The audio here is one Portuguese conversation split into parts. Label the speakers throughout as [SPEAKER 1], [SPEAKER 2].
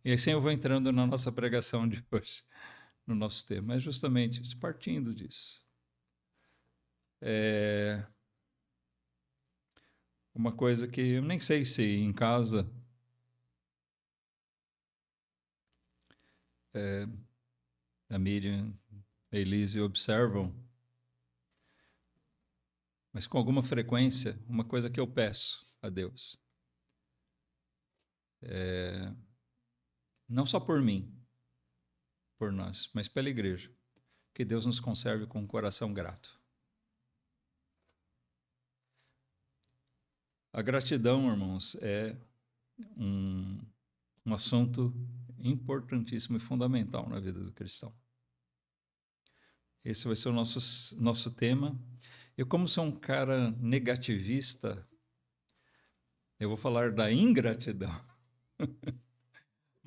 [SPEAKER 1] E assim eu vou entrando na nossa pregação de hoje, no nosso tema. É justamente isso, partindo disso. Uma coisa que eu nem sei se em casa a Miriam, a Elise observam, mas com alguma frequência, uma coisa que eu peço a Deus. Não só por mim, por nós, mas pela igreja. Que Deus nos conserve com um coração grato. A gratidão, irmãos, é um assunto importantíssimo e fundamental na vida do cristão. Esse vai ser o nosso tema. Eu, como sou um cara negativista, eu vou falar da ingratidão.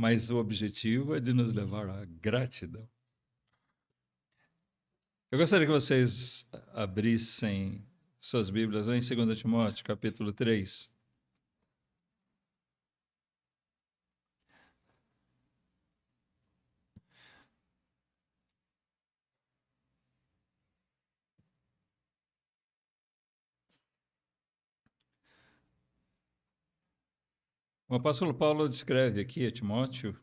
[SPEAKER 1] Mas o objetivo é de nos levar à gratidão. Eu gostaria que vocês abrissem suas Bíblias em 2 Timóteo, capítulo 3. O apóstolo Paulo descreve aqui a Timóteo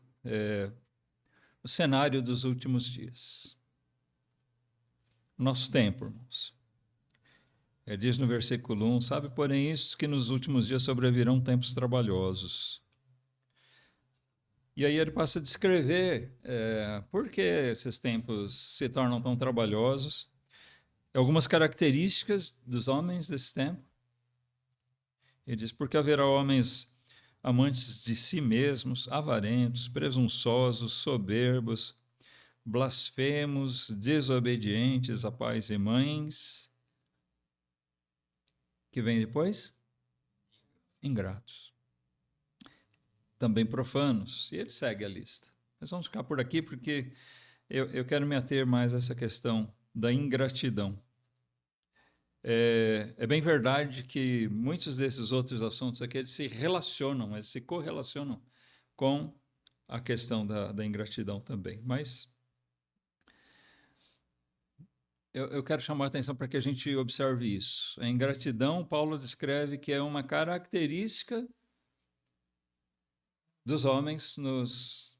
[SPEAKER 1] o cenário dos últimos dias. Nosso tempo, irmãos. Ele diz no versículo 1, sabe, porém, isso que nos últimos dias sobrevirão tempos trabalhosos. E aí ele passa a descrever por que esses tempos se tornam tão trabalhosos, algumas características dos homens desse tempo. Ele diz, porque haverá homens amantes de si mesmos, avarentos, presunçosos, soberbos, blasfemos, desobedientes a pais e mães. Que vem depois? Ingratos. Também profanos. E ele segue a lista. Nós vamos ficar por aqui porque eu quero me ater mais a essa questão da ingratidão. É bem verdade que muitos desses outros assuntos aqui eles se relacionam, eles se correlacionam com a questão da ingratidão também. Mas eu quero chamar a atenção para que a gente observe isso. A ingratidão, Paulo descreve que é uma característica dos homens nos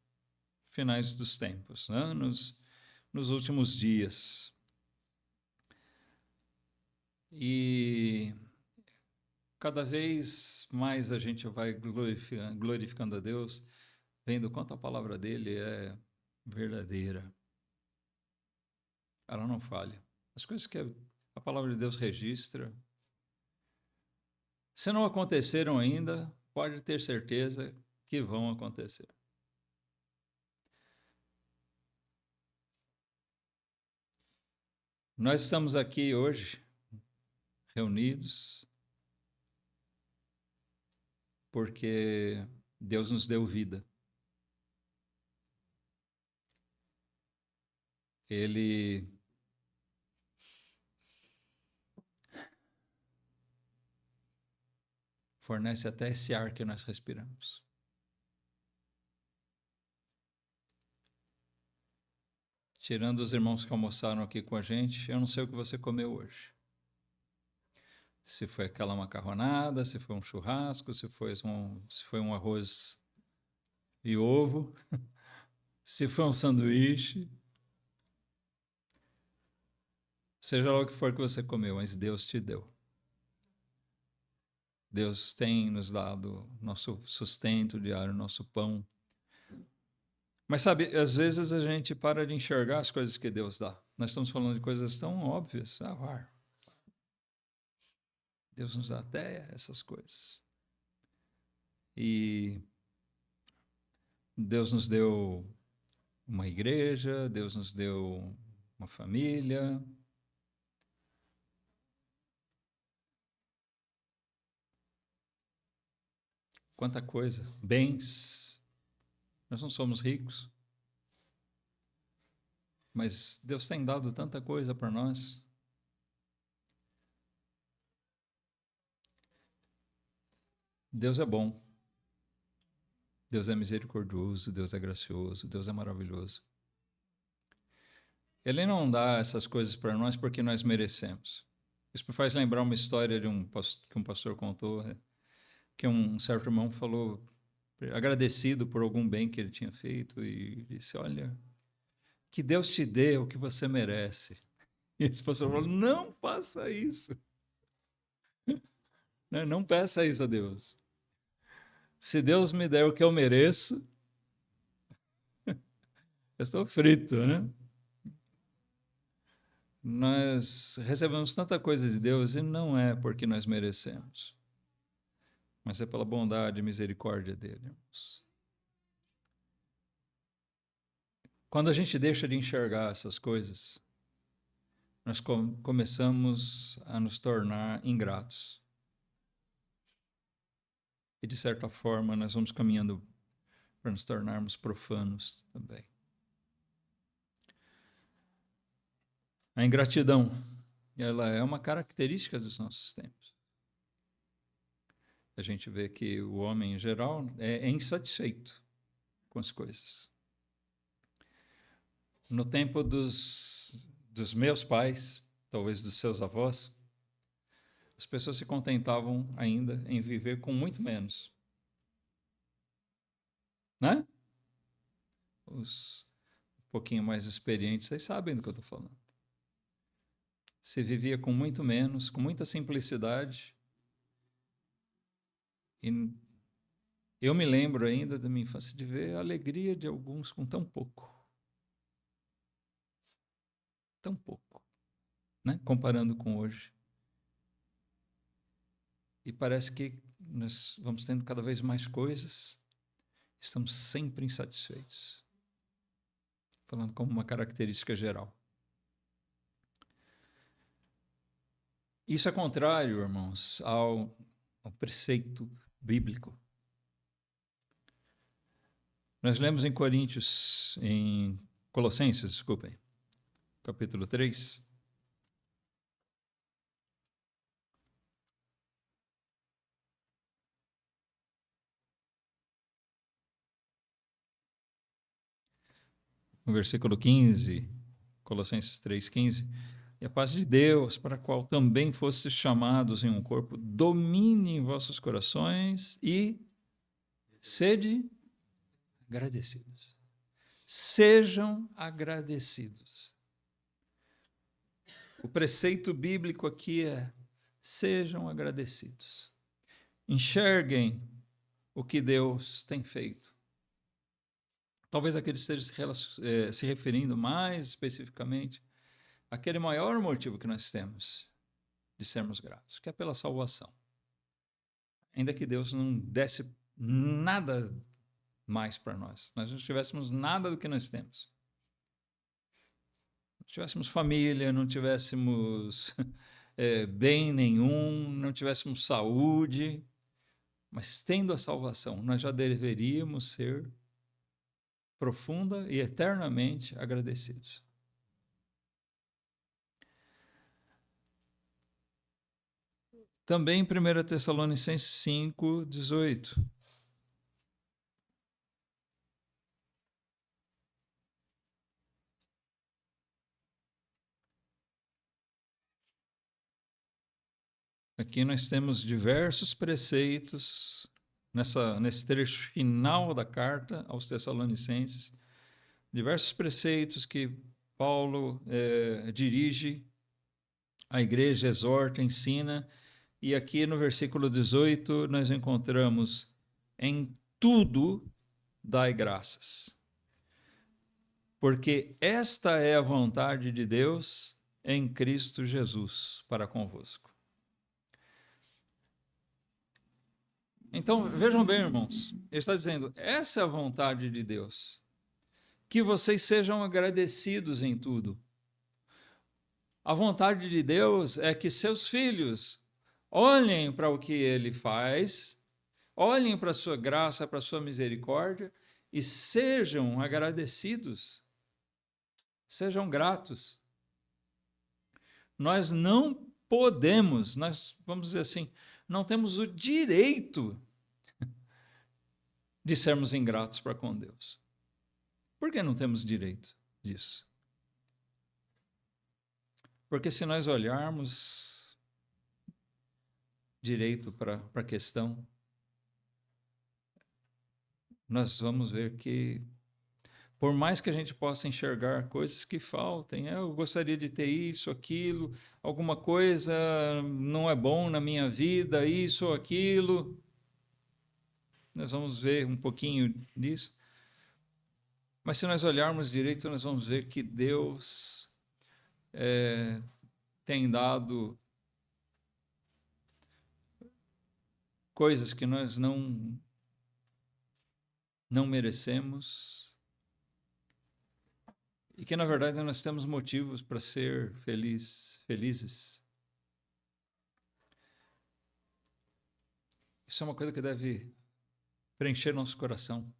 [SPEAKER 1] finais dos tempos, né? nos últimos dias. E cada vez mais a gente vai glorificando a Deus, vendo quanto a palavra dele é verdadeira. Ela não falha. As coisas que a palavra de Deus registra, se não aconteceram ainda, pode ter certeza que vão acontecer. Nós estamos aqui hoje, reunidos, porque Deus nos deu vida. Ele fornece até esse ar que nós respiramos. Tirando os irmãos que almoçaram aqui com a gente, eu não sei o que você comeu hoje. Se foi aquela macarronada, se foi um churrasco, se foi um arroz e ovo, se foi um sanduíche, seja lá o que for que você comeu, mas Deus te deu. Deus tem nos dado nosso sustento diário, nosso pão. Mas sabe, às vezes a gente para de enxergar as coisas que Deus dá. Nós estamos falando de coisas tão óbvias. Deus nos dá até essas coisas. E Deus nos deu uma igreja, Deus nos deu uma família. Quanta coisa. Bens. Nós não somos ricos. Mas Deus tem dado tanta coisa para nós. Deus é bom. Deus é misericordioso, Deus é gracioso, Deus é maravilhoso. Ele não dá essas coisas para nós porque nós merecemos. Isso me faz lembrar uma história que um pastor contou, que um certo irmão falou, agradecido por algum bem que ele tinha feito, e disse: olha, que Deus te dê o que você merece. E esse pastor falou: não faça isso. Não peça isso a Deus. Se Deus me der o que eu mereço, eu estou frito, né? Nós recebemos tanta coisa de Deus e não é porque nós merecemos, mas é pela bondade e misericórdia dele, irmãos. Quando a gente deixa de enxergar essas coisas, nós começamos a nos tornar ingratos. E, de certa forma, nós vamos caminhando para nos tornarmos profanos também. A ingratidão, ela é uma característica dos nossos tempos. A gente vê que o homem, em geral, é insatisfeito com as coisas. No tempo dos meus pais, talvez dos seus avós, as pessoas se contentavam ainda em viver com muito menos. Né? Os um pouquinho mais experientes, vocês sabem do que eu estou falando. Se vivia com muito menos, com muita simplicidade. E eu me lembro ainda da minha infância de ver a alegria de alguns com tão pouco. Tão pouco, né? Comparando com hoje. E parece que nós vamos tendo cada vez mais coisas, estamos sempre insatisfeitos. Falando como uma característica geral. Isso é contrário, irmãos, ao preceito bíblico. Nós lemos em Colossenses, desculpem, capítulo 3. No versículo 15, Colossenses 3,15. E a paz de Deus, para a qual também fostes chamados em um corpo, domine em vossos corações e sede agradecidos. Sejam agradecidos. O preceito bíblico aqui é: sejam agradecidos. Enxerguem o que Deus tem feito. Talvez aquele esteja se referindo mais especificamente àquele maior motivo que nós temos de sermos gratos, que é pela salvação. Ainda que Deus não desse nada mais para nós não tivéssemos nada do que nós temos. Não tivéssemos família, não tivéssemos bem nenhum, não tivéssemos saúde, mas tendo a salvação, nós já deveríamos ser profunda e eternamente agradecidos. Também em 1 Tessalonicenses 5, 18. Aqui nós temos diversos preceitos nesse trecho final da carta aos Tessalonicenses, diversos preceitos que Paulo dirige à igreja, exorta, ensina, e aqui no versículo 18 nós encontramos: em tudo dai graças, porque esta é a vontade de Deus em Cristo Jesus para convosco. Então, vejam bem, irmãos, ele está dizendo: essa é a vontade de Deus, que vocês sejam agradecidos em tudo. A vontade de Deus é que seus filhos olhem para o que ele faz, olhem para a sua graça, para a sua misericórdia e sejam agradecidos, sejam gratos. Nós não podemos, nós vamos dizer assim, não temos o direito de sermos ingratos para com Deus. Por que não temos direito disso? Porque se nós olharmos direito para a questão, nós vamos ver que, por mais que a gente possa enxergar coisas que faltem, eu gostaria de ter isso, aquilo, alguma coisa não é bom na minha vida, isso ou aquilo, nós vamos ver um pouquinho disso. Mas se nós olharmos direito, nós vamos ver que Deus tem dado coisas que nós não merecemos e que, na verdade, nós temos motivos para ser felizes. Isso é uma coisa que deve preencher nosso coração.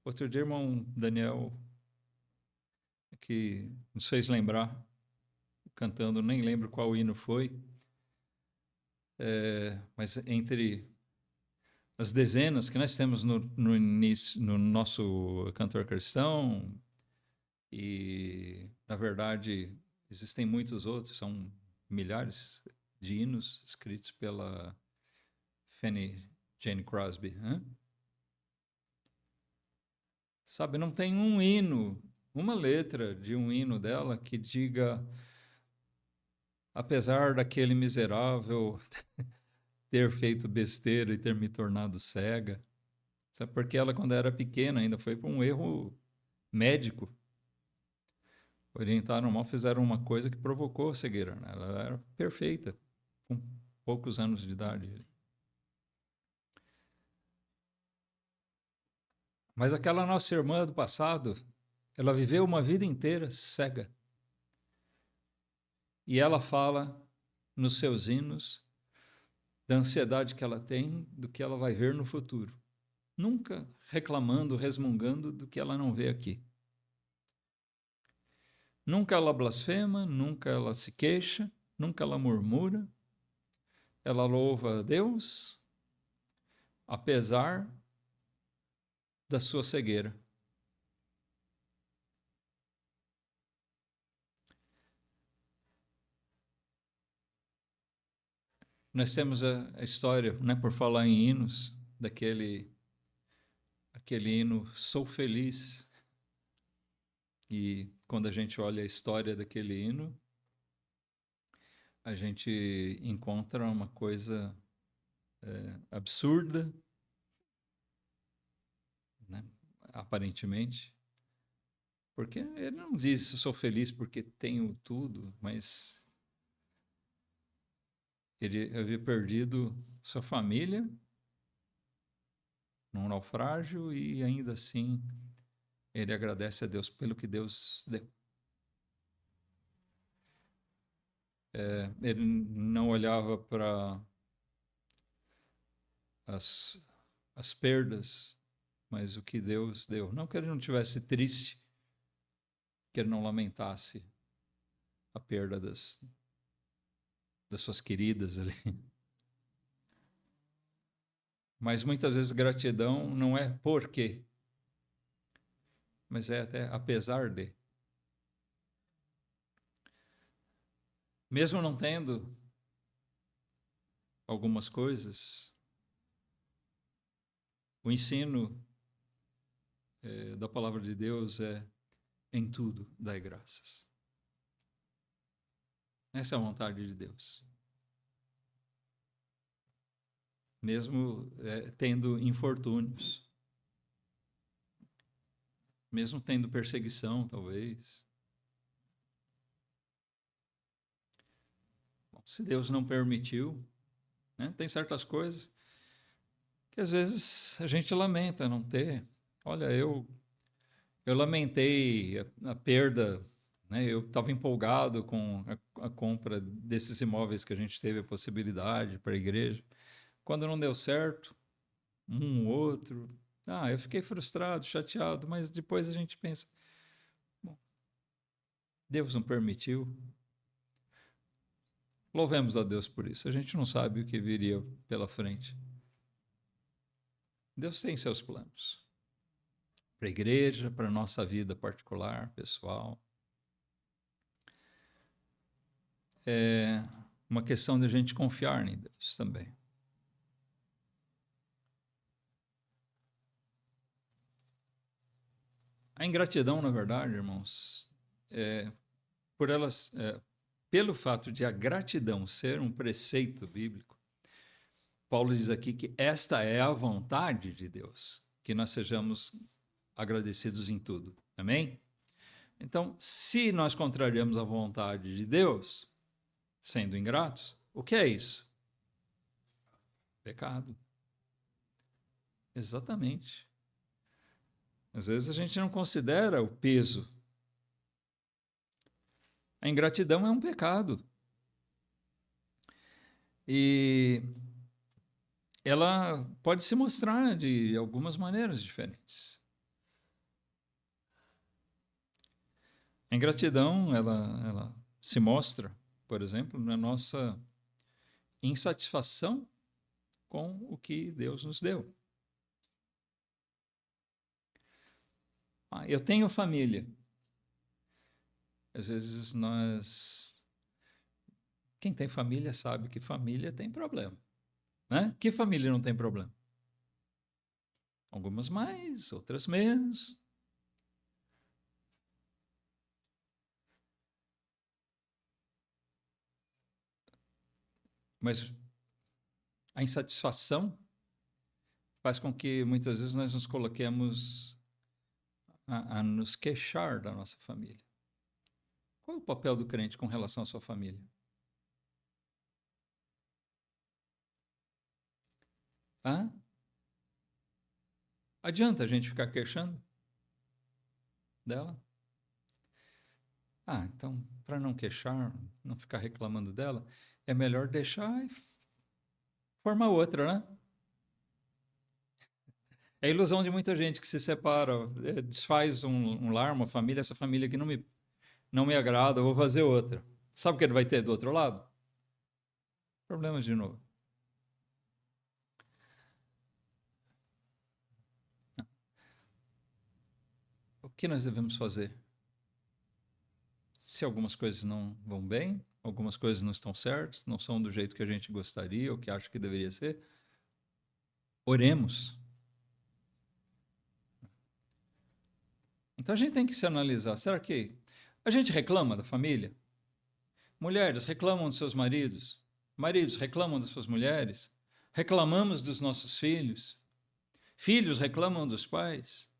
[SPEAKER 1] Outro dia, irmão Daniel, que nos fez lembrar, cantando, nem lembro qual hino foi, mas entre as dezenas que nós temos no início, no nosso cantor cristão, e, na verdade, existem muitos outros, são milhares de hinos escritos pela Fanny Jane Crosby. Sabe, não tem um hino, uma letra de um hino dela que diga, apesar daquele miserável ter feito besteira e ter me tornado cega. Sabe, porque ela, quando era pequena, ainda foi por um erro médico. Orientaram mal, fizeram uma coisa que provocou a cegueira. Ela era perfeita, com poucos anos de idade. Mas aquela nossa irmã do passado, ela viveu uma vida inteira cega. E ela fala nos seus hinos da ansiedade que ela tem do que ela vai ver no futuro. Nunca reclamando, resmungando do que ela não vê aqui. Nunca ela blasfema, nunca ela se queixa, nunca ela murmura. Ela louva a Deus, apesar da sua cegueira. Nós temos a história, né, por falar em hinos, aquele hino Sou Feliz. E quando a gente olha a história daquele hino, a gente encontra uma coisa absurda, né, aparentemente, porque ele não diz sou feliz porque tenho tudo, mas ele havia perdido sua família num naufrágio e ainda assim ele agradece a Deus pelo que Deus deu. Ele não olhava para as perdas, mas o que Deus deu. Não que ele não estivesse triste, que ele não lamentasse a perda das suas queridas ali. Mas muitas vezes gratidão não é por quê, mas é até apesar de. Mesmo não tendo algumas coisas, o ensino da palavra de Deus é em tudo dai graças. Essa é a vontade de Deus. Mesmo tendo infortúnios, mesmo tendo perseguição, talvez. Bom, se Deus não permitiu, né, tem certas coisas que às vezes a gente lamenta não ter. Olha, eu lamentei a perda, né? Eu estava empolgado com a compra desses imóveis que a gente teve a possibilidade para a igreja. Quando não deu certo, um ou outro, eu fiquei frustrado, chateado, mas depois a gente pensa, bom, Deus não permitiu. Louvemos a Deus por isso. A gente não sabe o que viria pela frente. Deus tem seus planos para a igreja, para a nossa vida particular, pessoal. É uma questão de a gente confiar em Deus também. A ingratidão, na verdade, irmãos, pelo fato de a gratidão ser um preceito bíblico, Paulo diz aqui que esta é a vontade de Deus, que nós sejamos agradecidos em tudo. Amém? Então, se nós contrariamos a vontade de Deus, sendo ingratos, o que é isso? Pecado. Exatamente. Às vezes a gente não considera o peso. A ingratidão é um pecado. E ela pode se mostrar de algumas maneiras diferentes. A ingratidão, ela se mostra, por exemplo, na nossa insatisfação com o que Deus nos deu. Eu tenho família. Às vezes quem tem família sabe que família tem problema, né? Que família não tem problema? Algumas mais, outras menos. Mas a insatisfação faz com que muitas vezes nós nos coloquemos a nos queixar da nossa família. Qual é o papel do crente com relação à sua família? Adianta a gente ficar queixando dela? Então, para não queixar, não ficar reclamando dela, é melhor deixar e formar outra, né? É a ilusão de muita gente que se separa, desfaz um lar, uma família, essa família aqui não me agrada, eu vou fazer outra. Sabe o que ele vai ter do outro lado? Problemas de novo. O que nós devemos fazer? Se algumas coisas não vão bem, algumas coisas não estão certas, não são do jeito que a gente gostaria ou que acha que deveria ser, oremos. Então a gente tem que se analisar. Será que a gente reclama da família? Mulheres reclamam dos seus maridos. Maridos reclamam das suas mulheres. Reclamamos dos nossos filhos. Filhos reclamam dos pais.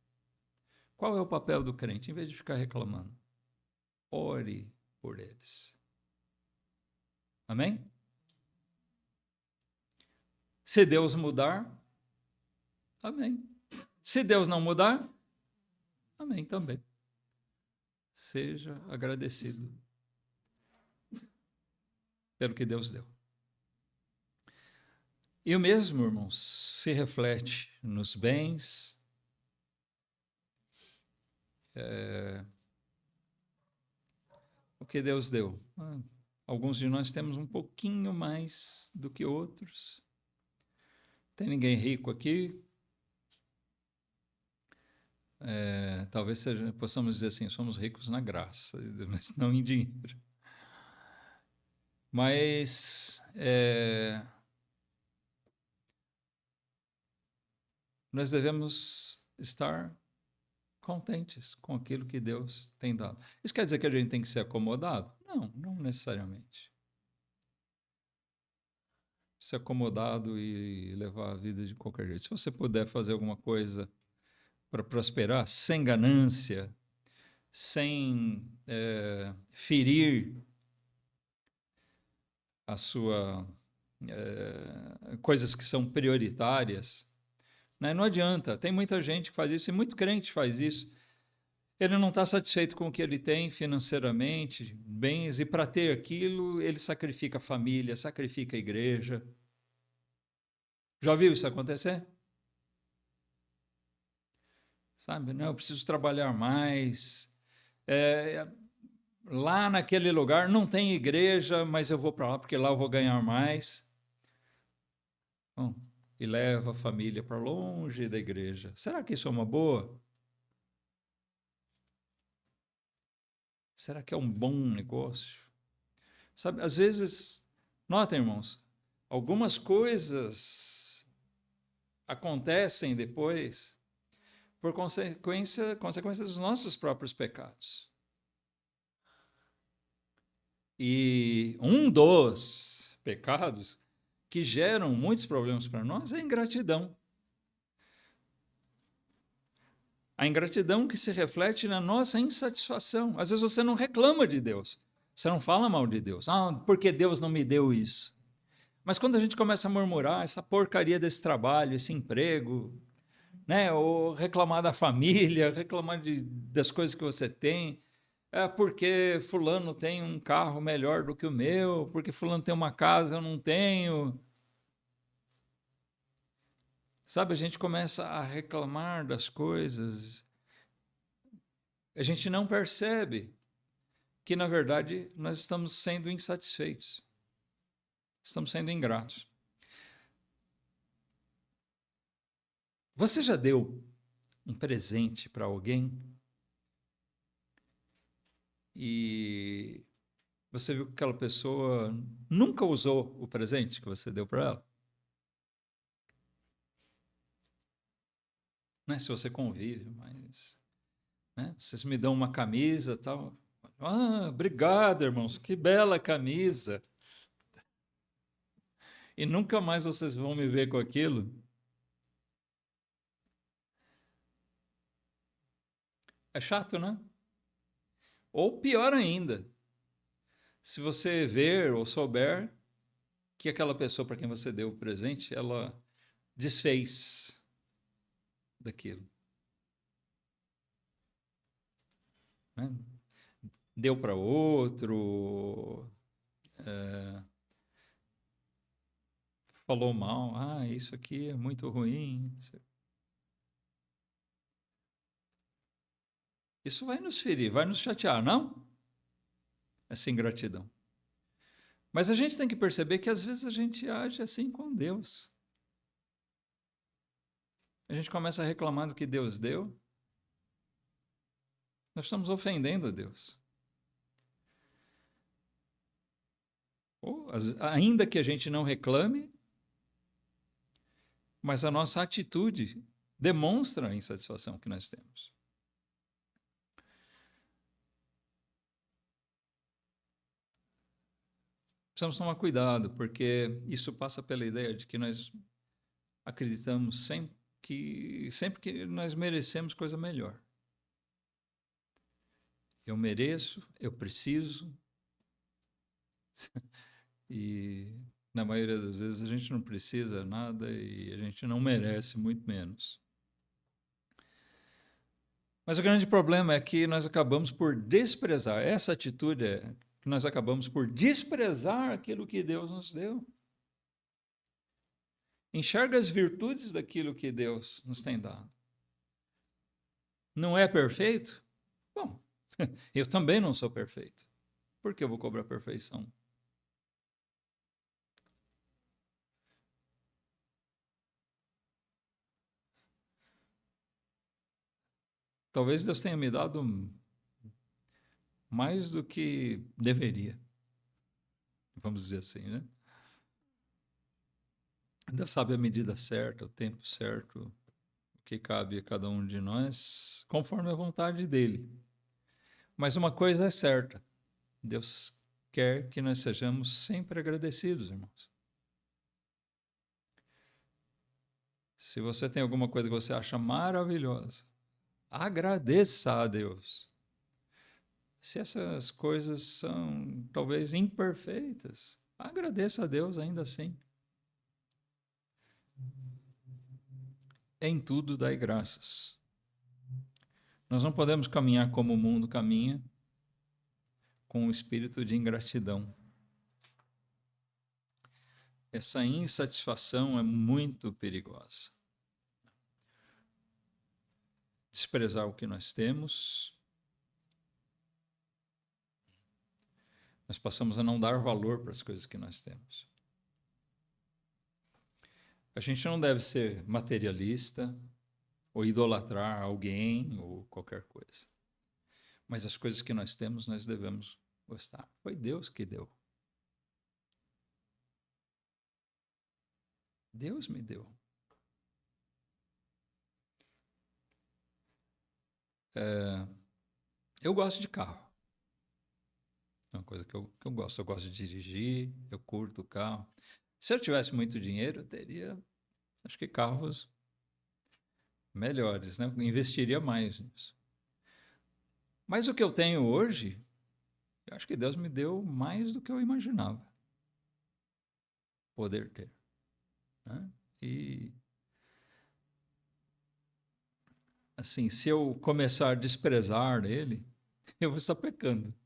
[SPEAKER 1] Qual é o papel do crente? Em vez de ficar reclamando, ore por eles. Amém? Se Deus mudar, amém. Se Deus não mudar, amém também. Seja agradecido pelo que Deus deu. E o mesmo, irmãos, se reflete nos bens, o que Deus deu. Alguns de nós temos um pouquinho mais do que outros. Tem ninguém rico aqui? Talvez possamos dizer assim, somos ricos na graça, mas não em dinheiro. Mas nós devemos estar contentes com aquilo que Deus tem dado. Isso quer dizer que a gente tem que ser acomodado? Não necessariamente. Ser acomodado e levar a vida de qualquer jeito. Se você puder fazer alguma coisa para prosperar, sem ganância, sem ferir a sua coisas que são prioritárias, né? Não adianta. Tem muita gente que faz isso e muito crente faz isso. Ele não está satisfeito com o que ele tem financeiramente, bens, e para ter aquilo ele sacrifica a família, sacrifica a igreja. Já viu isso acontecer? Sabe, não, eu preciso trabalhar mais. Lá naquele lugar não tem igreja, mas eu vou para lá porque lá eu vou ganhar mais. Bom, e leva a família para longe da igreja. Será que isso é uma boa? Será que é um bom negócio? Sabe, às vezes, notem, irmãos, algumas coisas acontecem depois por consequência dos nossos próprios pecados. E um dos pecados que geram muitos problemas para nós é a ingratidão. A ingratidão que se reflete na nossa insatisfação. Às vezes você não reclama de Deus, você não fala mal de Deus. Ah, porque Deus não me deu isso? Mas quando a gente começa a murmurar essa porcaria desse trabalho, esse emprego, né? Ou reclamar da família, reclamar das coisas que você tem, porque fulano tem um carro melhor do que o meu, porque fulano tem uma casa, eu não tenho. Sabe, a gente começa a reclamar das coisas, a gente não percebe que, na verdade, nós estamos sendo insatisfeitos, estamos sendo ingratos. Você já deu um presente para alguém e você viu que aquela pessoa nunca usou o presente que você deu para ela? Né? Se você convive, mas, né? Vocês me dão uma camisa, tal. Ah, obrigado, irmãos, que bela camisa. E nunca mais vocês vão me ver com aquilo. É chato, né? Ou pior ainda, se você ver ou souber que aquela pessoa para quem você deu o presente, ela desfez daquilo. Né? Deu para outro, falou mal, isso aqui é muito ruim. Isso vai nos ferir, vai nos chatear, não? Essa ingratidão. Mas a gente tem que perceber que às vezes a gente age assim com Deus. A gente começa a reclamar do que Deus deu, nós estamos ofendendo a Deus. Ou, ainda que a gente não reclame, mas a nossa atitude demonstra a insatisfação que nós temos. Precisamos tomar cuidado, porque isso passa pela ideia de que nós acreditamos sempre que nós merecemos coisa melhor. Eu mereço, eu preciso, e na maioria das vezes a gente não precisa nada e a gente não merece, muito menos. Mas o grande problema é que nós acabamos por desprezar, essa atitude é que nós acabamos por desprezar aquilo que Deus nos deu. Enxerga as virtudes daquilo que Deus nos tem dado. Não é perfeito? Bom, eu também não sou perfeito. Por que eu vou cobrar perfeição? Talvez Deus tenha me dado mais do que deveria. Vamos dizer assim, né? Deus sabe a medida certa, o tempo certo, o que cabe a cada um de nós, conforme a vontade dele. Mas uma coisa é certa, Deus quer que nós sejamos sempre agradecidos, irmãos. Se você tem alguma coisa que você acha maravilhosa, agradeça a Deus. Se essas coisas são talvez imperfeitas, agradeça a Deus ainda assim. Em tudo dai graças. Nós não podemos caminhar como o mundo caminha, com um espírito de ingratidão. Essa insatisfação é muito perigosa. Desprezar o que nós temos, nós passamos a não dar valor para as coisas que nós temos. A gente não deve ser materialista ou idolatrar alguém ou qualquer coisa. Mas as coisas que nós temos, nós devemos gostar. Foi Deus que deu. Deus me deu. Eu gosto de carro. É uma coisa que eu gosto. Eu gosto de dirigir, eu curto o carro. Se eu tivesse muito dinheiro, eu teria, acho que, carros melhores, né? Eu investiria mais nisso. Mas o que eu tenho hoje, eu acho que Deus me deu mais do que eu imaginava poder ter, né? E, assim, se eu começar a desprezar ele, eu vou estar pecando.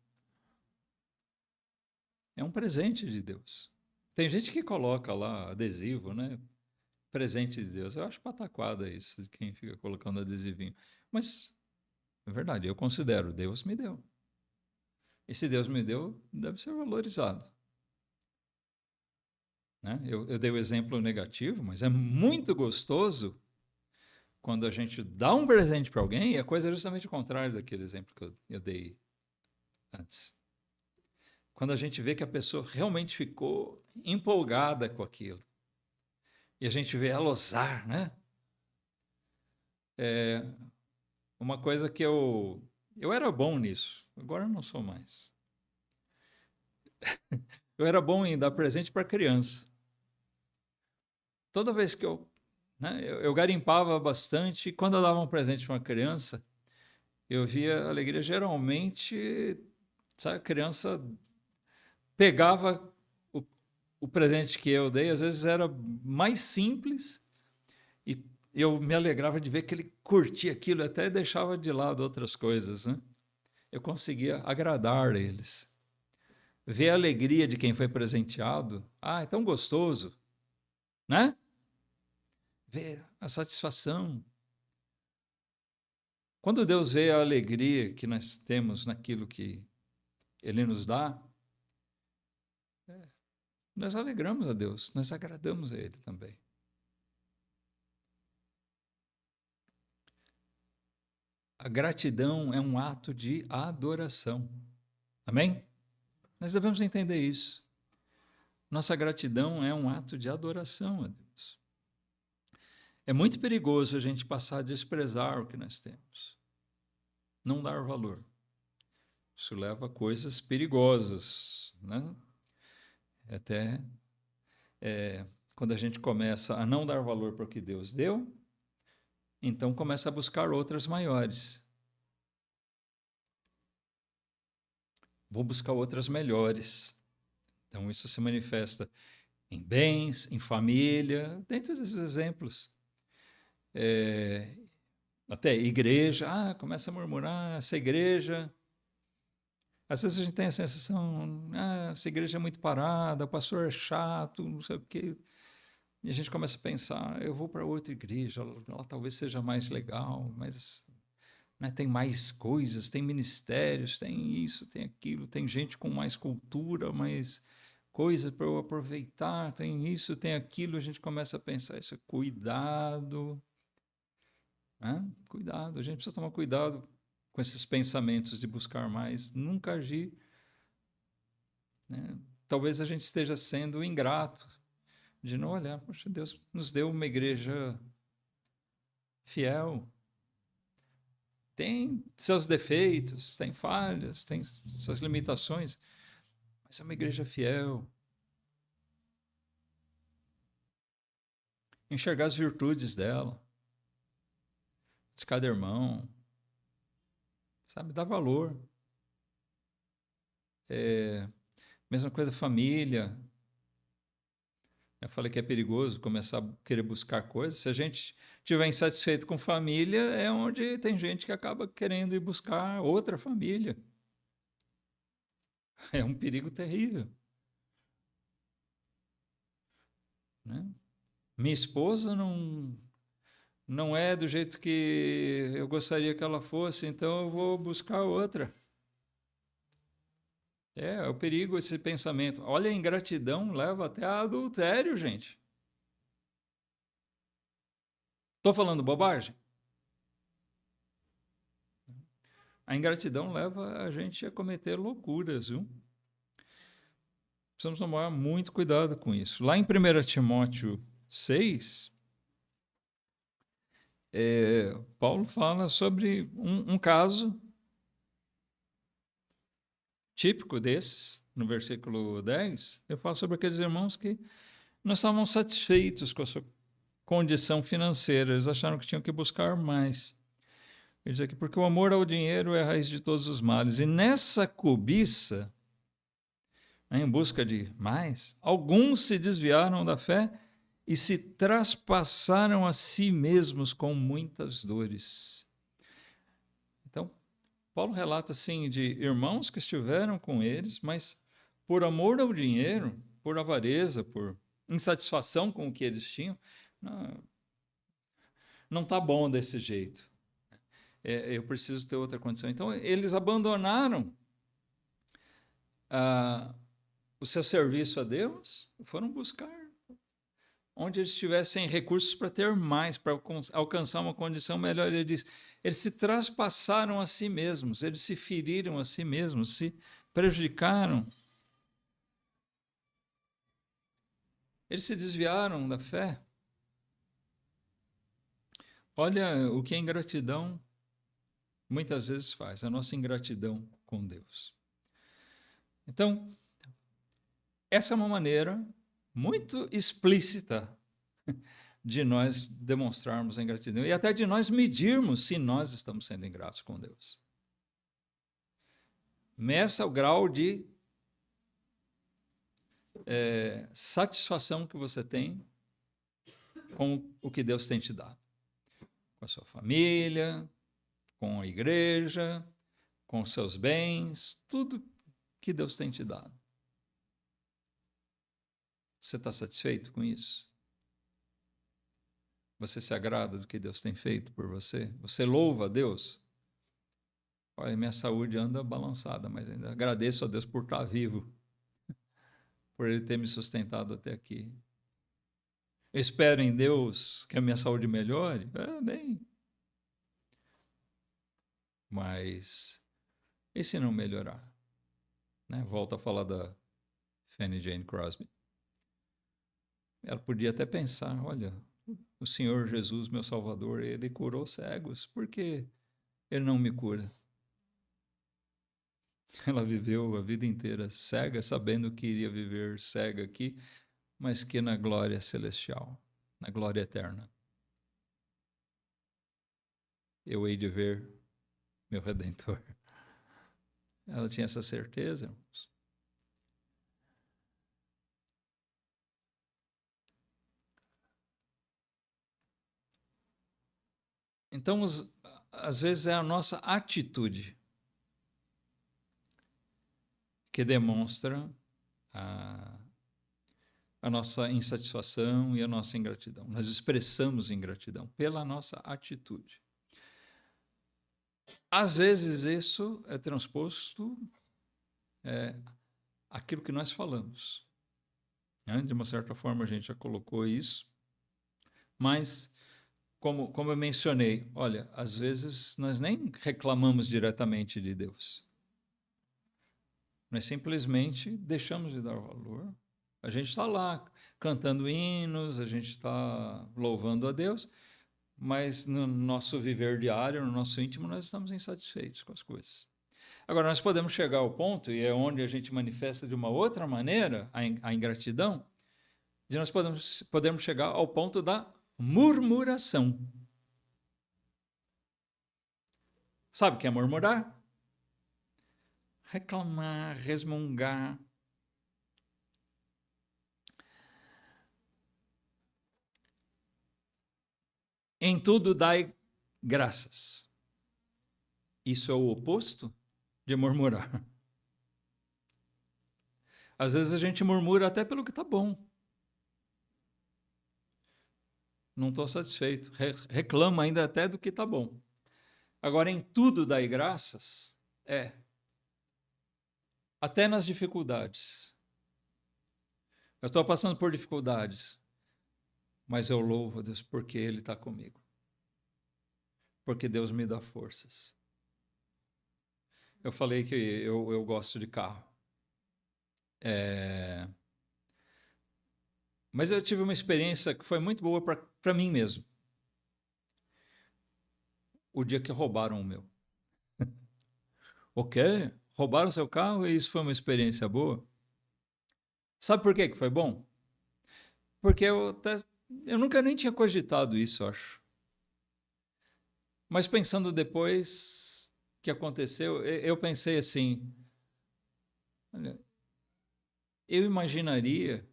[SPEAKER 1] É um presente de Deus. Tem gente que coloca lá adesivo, né? Presente de Deus. Eu acho pataquada isso, de quem fica colocando adesivinho. Mas, é verdade, eu considero, Deus me deu. E se Deus me deu, deve ser valorizado. Né? Eu dei o exemplo negativo, mas é muito gostoso quando a gente dá um presente para alguém e a coisa é justamente o contrário daquele exemplo que eu dei antes. Quando a gente vê que a pessoa realmente ficou empolgada com aquilo. E a gente vê ela osar, né? É uma coisa que eu era bom nisso, agora eu não sou mais. Eu era bom em dar presente para criança. Toda vez que eu garimpava bastante, e quando eu dava um presente para uma criança, eu via alegria. Geralmente, sabe, a criança pegava o presente que eu dei, às vezes era mais simples, e eu me alegrava de ver que ele curtia aquilo, até deixava de lado outras coisas, né? Eu conseguia agradar eles. Ver a alegria de quem foi presenteado, é tão gostoso, né? Ver a satisfação. Quando Deus vê a alegria que nós temos naquilo que Ele nos dá, nós alegramos a Deus, nós agradamos a Ele também. A gratidão é um ato de adoração. Amém? Nós devemos entender isso. Nossa gratidão é um ato de adoração a Deus. É muito perigoso a gente passar a desprezar o que nós temos, não dar valor. Isso leva a coisas perigosas, né? Até quando a gente começa a não dar valor para o que Deus deu, então começa a buscar outras maiores. Vou buscar outras melhores. Então isso se manifesta em bens, em família, dentre esses exemplos. Até igreja, começa a murmurar, essa igreja. Às vezes a gente tem a sensação, essa igreja é muito parada, o pastor é chato, não sei o quê. E a gente começa a pensar, eu vou para outra igreja, ela talvez seja mais legal, mas, né, tem mais coisas, tem ministérios, tem isso, tem aquilo, tem gente com mais cultura, mais coisa para eu aproveitar, tem isso, tem aquilo. A gente começa a pensar isso, cuidado, né? Cuidado, a gente precisa tomar cuidado com esses pensamentos de buscar mais, nunca agir, né? Talvez a gente esteja sendo ingrato de não olhar, poxa, Deus nos deu uma igreja fiel, tem seus defeitos, tem falhas, tem suas limitações, mas é uma igreja fiel. Enxergar as virtudes dela, de cada irmão, sabe, dar valor. Mesma coisa, família. Eu falei que é perigoso começar a querer buscar coisas. Se a gente estiver insatisfeito com família, é onde tem gente que acaba querendo ir buscar outra família. É um perigo terrível, né? Minha esposa não é do jeito que eu gostaria que ela fosse, então eu vou buscar outra. É o perigo esse pensamento. Olha, a ingratidão leva até a adultério, gente. Estou falando bobagem? A ingratidão leva a gente a cometer loucuras, viu? Precisamos tomar muito cuidado com isso. Lá em 1 Timóteo 6, Paulo fala sobre um caso típico desses, no versículo 10. Ele fala sobre aqueles irmãos que não estavam satisfeitos com a sua condição financeira, eles acharam que tinham que buscar mais. Ele diz aqui, porque o amor ao dinheiro é a raiz de todos os males, e nessa cobiça, em busca de mais, alguns se desviaram da fé e se traspassaram a si mesmos com muitas dores. Então, Paulo relata assim de irmãos que estiveram com eles, mas por amor ao dinheiro, por avareza, por insatisfação com o que eles tinham, não está bom desse jeito. Eu preciso ter outra condição. Então, eles abandonaram o seu serviço a Deus e foram buscar onde eles tivessem recursos para ter mais, para alcançar uma condição melhor. Ele diz, eles se traspassaram a si mesmos, eles se feriram a si mesmos, se prejudicaram. Eles se desviaram da fé. Olha o que a ingratidão muitas vezes faz, a nossa ingratidão com Deus. Então, essa é uma maneira muito explícita de nós demonstrarmos a ingratidão e até de nós medirmos se nós estamos sendo ingratos com Deus. Meça o grau de satisfação que você tem com o que Deus tem te dado. Com a sua família, com a igreja, com os seus bens, tudo que Deus tem te dado. Você está satisfeito com isso? Você se agrada do que Deus tem feito por você? Você louva a Deus? Olha, minha saúde anda balançada, mas ainda agradeço a Deus por estar vivo, por Ele ter me sustentado até aqui. Eu espero em Deus que a minha saúde melhore? Bem. Mas e se não melhorar? Volto a falar da Fanny Jane Crosby. Ela podia até pensar, olha, o Senhor Jesus, meu Salvador, Ele curou cegos, por que Ele não me cura? Ela viveu a vida inteira cega, sabendo que iria viver cega aqui, mas que na glória celestial, na glória eterna, eu hei de ver meu Redentor. Ela tinha essa certeza, irmãos. Então, às vezes é a nossa atitude que demonstra a nossa insatisfação e a nossa ingratidão. Nós expressamos ingratidão pela nossa atitude. Às vezes isso é transposto àquilo que nós falamos. De uma certa forma a gente já colocou isso, mas como eu mencionei, olha, às vezes nós nem reclamamos diretamente de Deus. Nós simplesmente deixamos de dar valor. A gente está lá cantando hinos, a gente está louvando a Deus, mas no nosso viver diário, no nosso íntimo, nós estamos insatisfeitos com as coisas. Agora, nós podemos chegar ao ponto, e é onde a gente manifesta de uma outra maneira a ingratidão, de nós podemos chegar ao ponto da murmuração. Sabe o que é murmurar? Reclamar, resmungar. Em tudo dai graças. Isso é o oposto de murmurar. Às vezes a gente murmura até pelo que está bom. Não estou satisfeito. Reclama ainda até do que está bom. Agora, em tudo dai graças, até nas dificuldades. Eu estou passando por dificuldades, mas eu louvo a Deus porque Ele está comigo. porque Deus me dá forças. Eu falei que eu gosto de carro. Mas eu tive uma experiência que foi muito boa para mim mesmo. O dia que roubaram o meu. O quê? Roubaram seu carro e isso foi uma experiência boa? Sabe por que foi bom? Porque eu nunca nem tinha cogitado isso, acho. Mas pensando depois que aconteceu, eu pensei assim, olha, eu imaginaria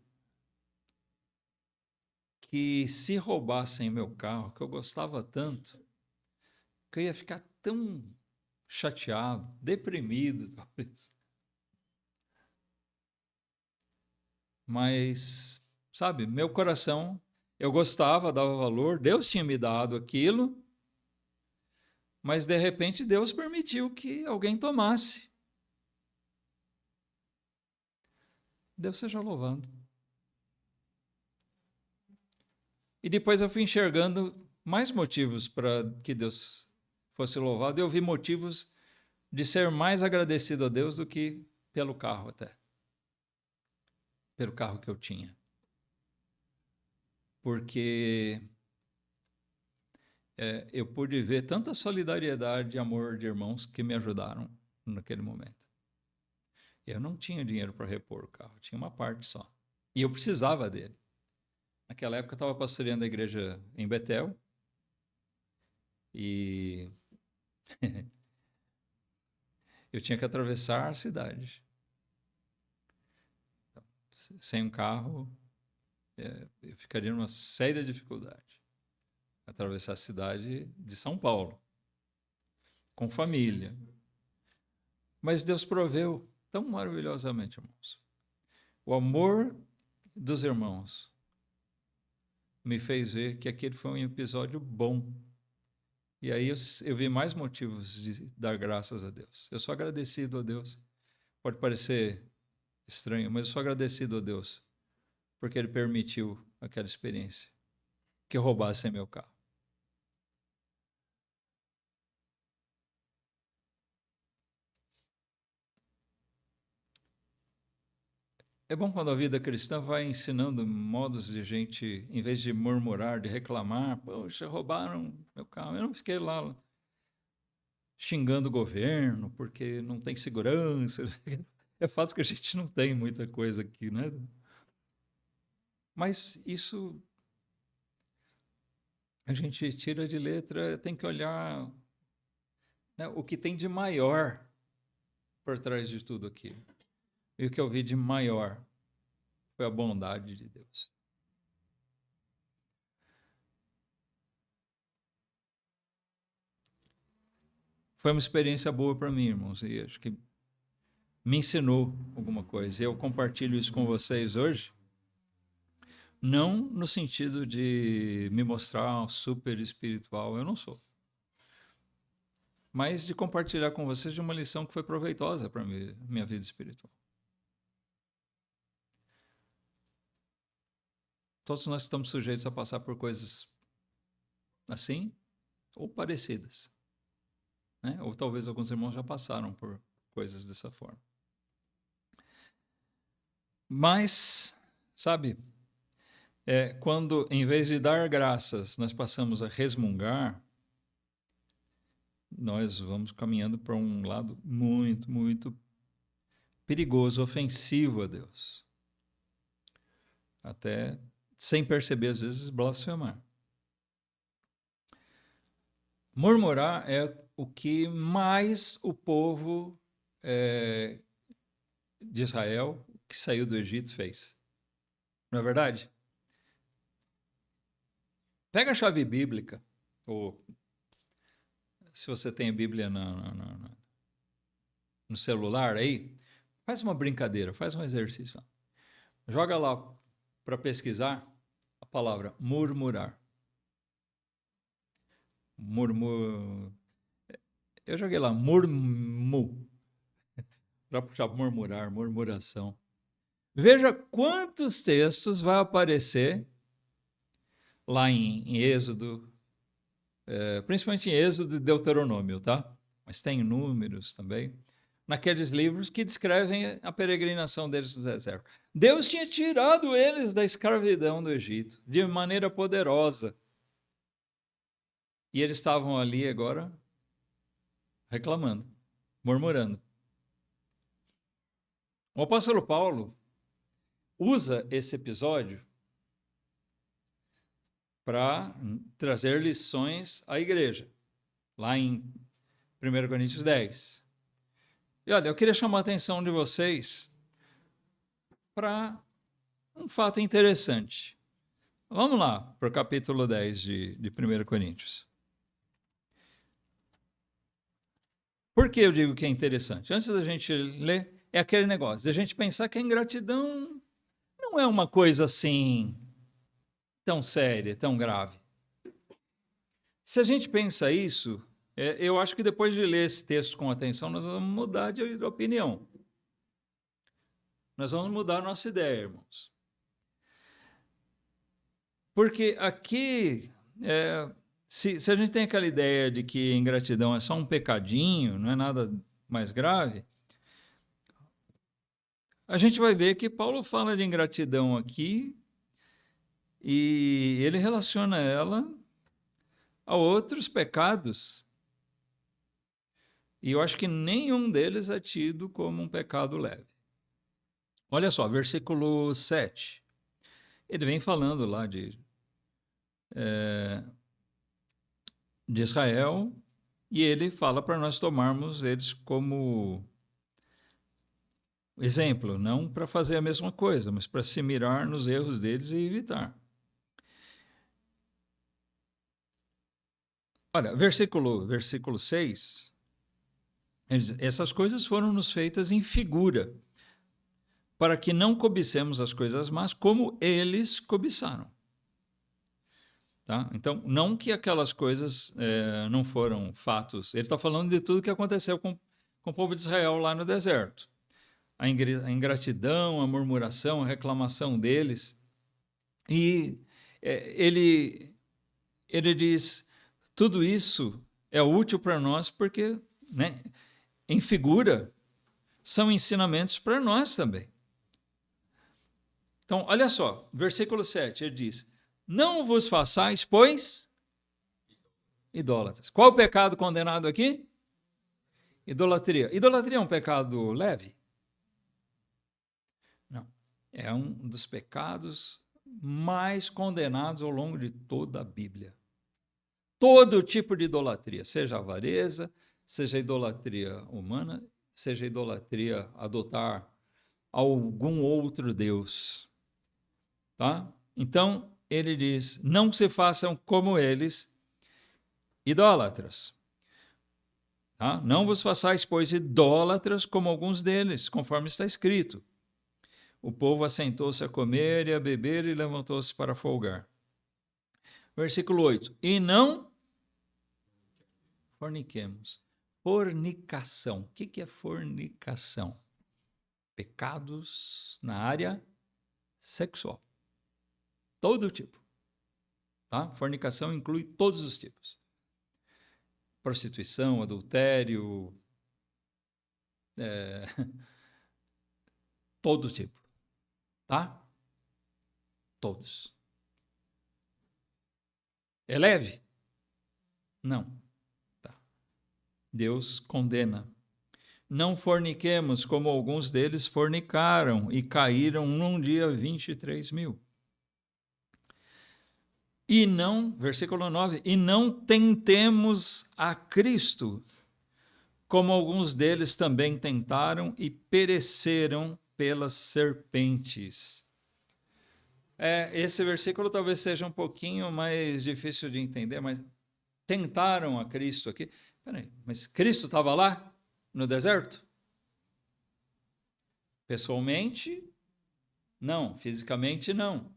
[SPEAKER 1] que se roubassem meu carro, que eu gostava tanto, que eu ia ficar tão chateado, deprimido, talvez. Mas, sabe, meu coração, eu gostava, dava valor, Deus tinha me dado aquilo, mas de repente Deus permitiu que alguém tomasse. Deus seja louvado. E depois eu fui enxergando mais motivos para que Deus fosse louvado, e eu vi motivos de ser mais agradecido a Deus do que pelo carro até. Pelo carro que eu tinha. Porque eu pude ver tanta solidariedade e amor de irmãos que me ajudaram naquele momento. Eu não tinha dinheiro para repor o carro, tinha uma parte só. E eu precisava dele. Naquela época eu estava pastoreando a igreja em Betel e eu tinha que atravessar a cidade. Sem um carro, eu ficaria numa séria dificuldade. Atravessar a cidade de São Paulo, com família. Mas Deus proveu tão maravilhosamente, irmãos. O amor dos irmãos me fez ver que aquele foi um episódio bom. E aí eu vi mais motivos de dar graças a Deus. Eu sou agradecido a Deus. Pode parecer estranho, mas eu sou agradecido a Deus porque Ele permitiu aquela experiência que roubassem meu carro. É bom quando a vida cristã vai ensinando modos de gente, em vez de murmurar, de reclamar, poxa, roubaram meu carro. Eu não fiquei lá xingando o governo porque não tem segurança. É fato que a gente não tem muita coisa aqui, né? Mas isso a gente tira de letra, tem que olhar, né, o que tem de maior por trás de tudo aquilo. E o que eu vi de maior foi a bondade de Deus. Foi uma experiência boa para mim, irmãos, e acho que me ensinou alguma coisa. Eu compartilho isso com vocês hoje, não no sentido de me mostrar super espiritual, eu não sou, mas de compartilhar com vocês de uma lição que foi proveitosa para minha vida espiritual. Todos nós estamos sujeitos a passar por coisas assim ou parecidas, né? Ou talvez alguns irmãos já passaram por coisas dessa forma. Mas, sabe, quando em vez de dar graças nós passamos a resmungar, nós vamos caminhando para um lado muito, muito perigoso, ofensivo a Deus. Até sem perceber, às vezes, blasfemar. Murmurar é o que mais o povo de Israel, que saiu do Egito, fez. Não é verdade? Pega a chave bíblica, ou se você tem a Bíblia no celular aí, faz uma brincadeira, faz um exercício. Joga lá para pesquisar a palavra murmurar. Eu joguei lá, para puxar murmurar, murmuração. Veja quantos textos vai aparecer lá em Êxodo, principalmente em Êxodo e Deuteronômio, tá? Mas tem Números também, naqueles livros que descrevem a peregrinação deles no deserto. Deus tinha tirado eles da escravidão do Egito de maneira poderosa. E eles estavam ali agora reclamando, murmurando. O apóstolo Paulo usa esse episódio para trazer lições à igreja, lá em 1 Coríntios 10. E olha, eu queria chamar a atenção de vocês para um fato interessante. Vamos lá para o capítulo 10 de 1 Coríntios. Por que eu digo que é interessante? Antes da gente ler, é aquele negócio, da gente pensar que a ingratidão não é uma coisa assim tão séria, tão grave. Se a gente pensa isso, eu acho que depois de ler esse texto com atenção, nós vamos mudar de opinião. Nós vamos mudar a nossa ideia, irmãos. Porque aqui, se a gente tem aquela ideia de que ingratidão é só um pecadinho, não é nada mais grave, a gente vai ver que Paulo fala de ingratidão aqui e ele relaciona ela a outros pecados. E eu acho que nenhum deles é tido como um pecado leve. Olha só, versículo 7. Ele vem falando lá de Israel e ele fala para nós tomarmos eles como exemplo, não para fazer a mesma coisa, mas para se mirar nos erros deles e evitar. Olha, versículo 6, ele diz, essas coisas foram-nos feitas em figura, para que não cobicemos as coisas más como eles cobiçaram. Tá? Então, não que aquelas coisas não foram fatos, ele está falando de tudo que aconteceu com o povo de Israel lá no deserto. A ingratidão, a murmuração, a reclamação deles. E ele diz, tudo isso é útil para nós porque, né, em figura, são ensinamentos para nós também. Então, olha só, versículo 7, ele diz, não vos façais, pois, idólatras. Qual o pecado condenado aqui? Idolatria. Idolatria é um pecado leve? Não. É um dos pecados mais condenados ao longo de toda a Bíblia. Todo tipo de idolatria, seja avareza, seja idolatria humana, seja idolatria adotar algum outro Deus. Tá? Então, ele diz, não se façam como eles, idólatras. Tá? Não vos façais, pois, idólatras como alguns deles, conforme está escrito. O povo assentou-se a comer e a beber e levantou-se para folgar. Versículo 8. E não forniquemos. Fornicação. O que é fornicação? Pecados na área sexual. Todo tipo. Tá? Fornicação inclui todos os tipos. Prostituição, adultério, todo tipo. Tá? Todos. É leve? Não. Tá. Deus condena. Não forniquemos como alguns deles fornicaram e caíram num dia 23.000. E não, versículo 9, e não tentemos a Cristo, como alguns deles também tentaram e pereceram pelas serpentes. Esse versículo talvez seja um pouquinho mais difícil de entender, mas tentaram a Cristo aqui. Peraí, mas Cristo estava lá no deserto? Pessoalmente, não. Fisicamente, não.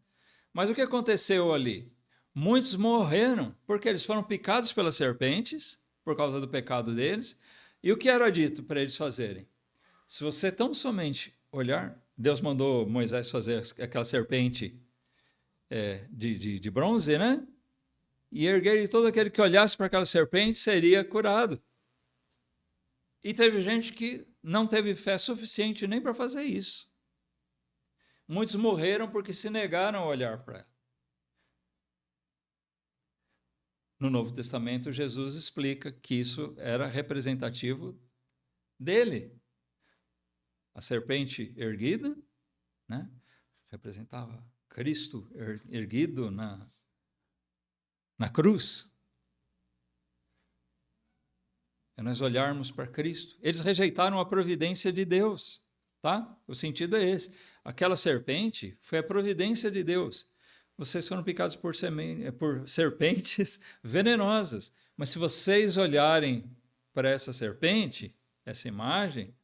[SPEAKER 1] Mas o que aconteceu ali? Muitos morreram porque eles foram picados pelas serpentes, por causa do pecado deles. E o que era dito para eles fazerem? Se você tão somente olhar, Deus mandou Moisés fazer aquela serpente de bronze, né? e erguer, e todo aquele que olhasse para aquela serpente seria curado. E teve gente que não teve fé suficiente nem para fazer isso. Muitos morreram porque se negaram a olhar para ela. No Novo Testamento, Jesus explica que isso era representativo dele. A serpente erguida, né, representava Cristo erguido na cruz. É nós olharmos para Cristo. Eles rejeitaram a providência de Deus, tá? O sentido é esse. Aquela serpente foi a providência de Deus. Vocês foram picados por serpentes venenosas. Mas se vocês olharem para essa serpente, essa imagem,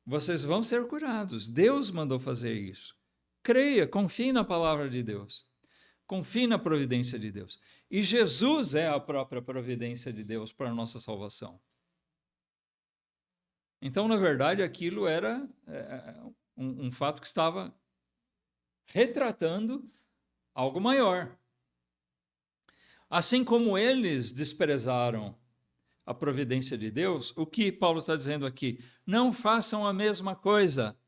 [SPEAKER 1] vocês vão ser curados. Deus mandou fazer isso. Creia, confie na palavra de Deus. Confie na providência de Deus. E Jesus é a própria providência de Deus para a nossa salvação. Então, na verdade, aquilo era um fato que estava retratando algo maior. Assim como eles desprezaram a providência de Deus, o que Paulo está dizendo aqui? Não façam a mesma coisa.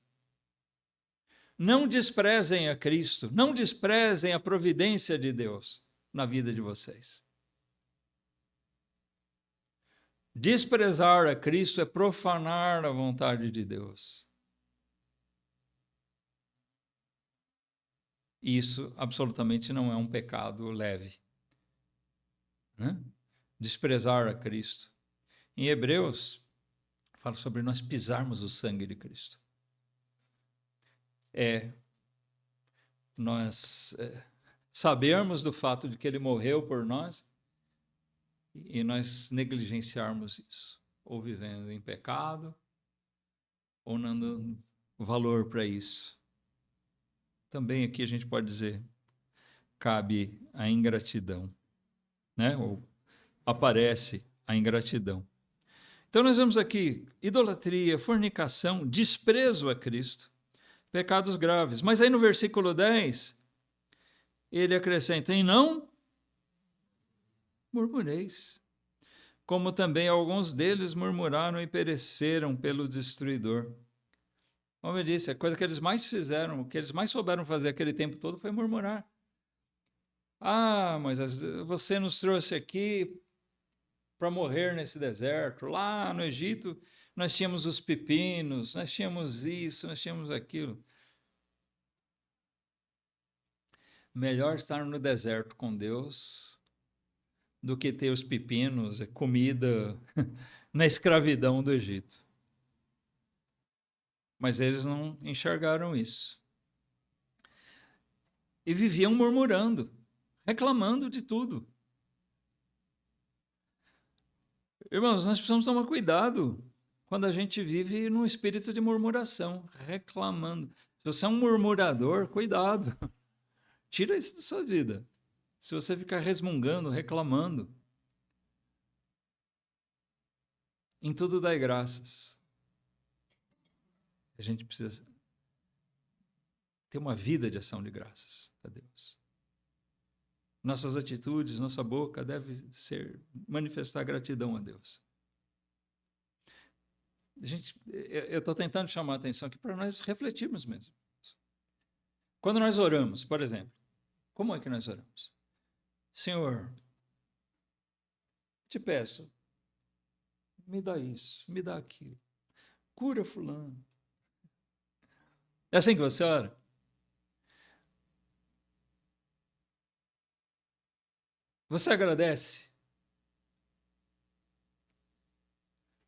[SPEAKER 1] Não desprezem a Cristo, não desprezem a providência de Deus na vida de vocês. Desprezar a Cristo é profanar a vontade de Deus. Isso absolutamente não é um pecado leve, né? Desprezar a Cristo. Em Hebreus, fala sobre nós pisarmos o sangue de Cristo. Nós sabermos do fato de que ele morreu por nós e nós negligenciarmos isso, ou vivendo em pecado, ou não dando valor para isso. Também aqui a gente pode dizer, cabe a ingratidão, né? Ou aparece a ingratidão. Então nós vemos aqui idolatria, fornicação, desprezo a Cristo, pecados graves. Mas aí no versículo 10, ele acrescenta, e não murmureis, como também alguns deles murmuraram e pereceram pelo destruidor. Como eu disse, a coisa que eles mais fizeram, o que eles mais souberam fazer aquele tempo todo foi murmurar. Ah, Moisés, você nos trouxe aqui para morrer nesse deserto. Lá no Egito, nós tínhamos os pepinos, nós tínhamos isso, nós tínhamos aquilo. Melhor estar no deserto com Deus do que ter os pepinos, comida na escravidão do Egito. Mas eles não enxergaram isso. E viviam murmurando, reclamando de tudo. Irmãos, nós precisamos tomar cuidado quando a gente vive num espírito de murmuração, reclamando. Se você é um murmurador, cuidado. Tira isso da sua vida. Se você ficar resmungando, reclamando, em tudo dai graças. A gente precisa ter uma vida de ação de graças a Deus. Nossas atitudes, nossa boca deve manifestar gratidão a Deus. Eu estou tentando chamar a atenção aqui para nós refletirmos mesmo. Quando nós oramos, por exemplo, como é que nós oramos? Senhor, te peço, me dá isso, me dá aquilo, cura fulano. É assim que você ora? Você agradece?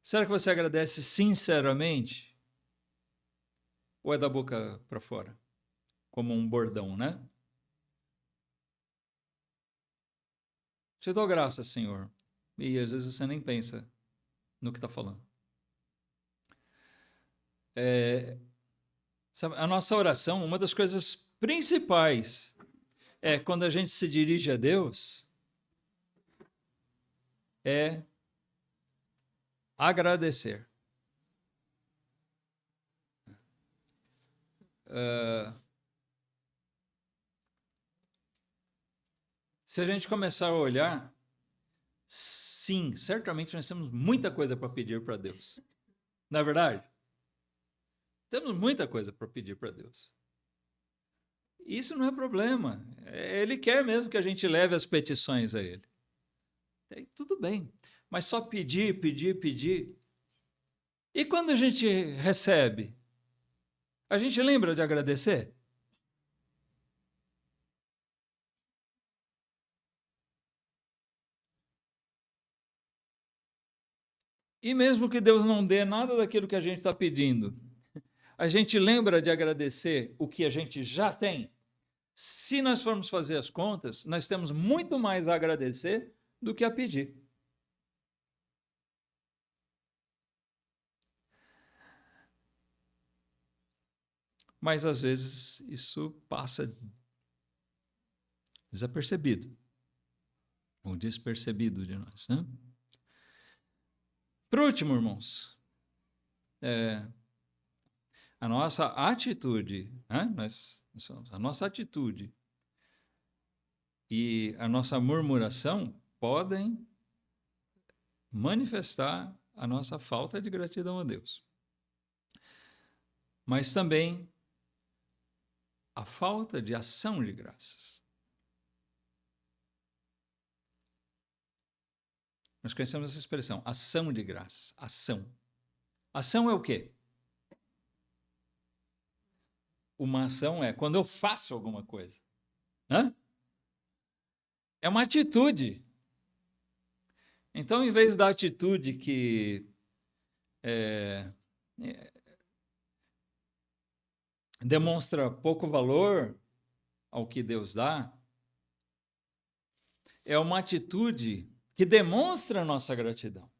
[SPEAKER 1] Será que você agradece sinceramente? Ou é da boca para fora? Como um bordão, né? Te dou graças, Senhor. E às vezes você nem pensa no que está falando. A nossa oração, uma das coisas principais é quando a gente se dirige a Deus, é agradecer. Se a gente começar a olhar, sim, certamente nós temos muita coisa para pedir para Deus. Não é verdade? Temos muita coisa para pedir para Deus. Isso não é problema. Ele quer mesmo que a gente leve as petições a Ele. Aí, tudo bem. Mas só pedir, pedir, pedir. E quando a gente recebe, a gente lembra de agradecer? E mesmo que Deus não dê nada daquilo que a gente está pedindo, a gente lembra de agradecer o que a gente já tem? Se nós formos fazer as contas, nós temos muito mais a agradecer do que a pedir. Mas às vezes isso passa desapercebido, ou despercebido de nós, né? Por último, irmãos, a nossa atitude, né? A nossa atitude e a nossa murmuração podem manifestar a nossa falta de gratidão a Deus. Mas também a falta de ação de graças. Nós conhecemos essa expressão, ação de graças, ação. Ação é o quê? Uma ação é quando eu faço alguma coisa. Hã? É uma atitude. Então, em vez da atitude que demonstra pouco valor ao que Deus dá, é uma atitude que demonstra a nossa gratidão.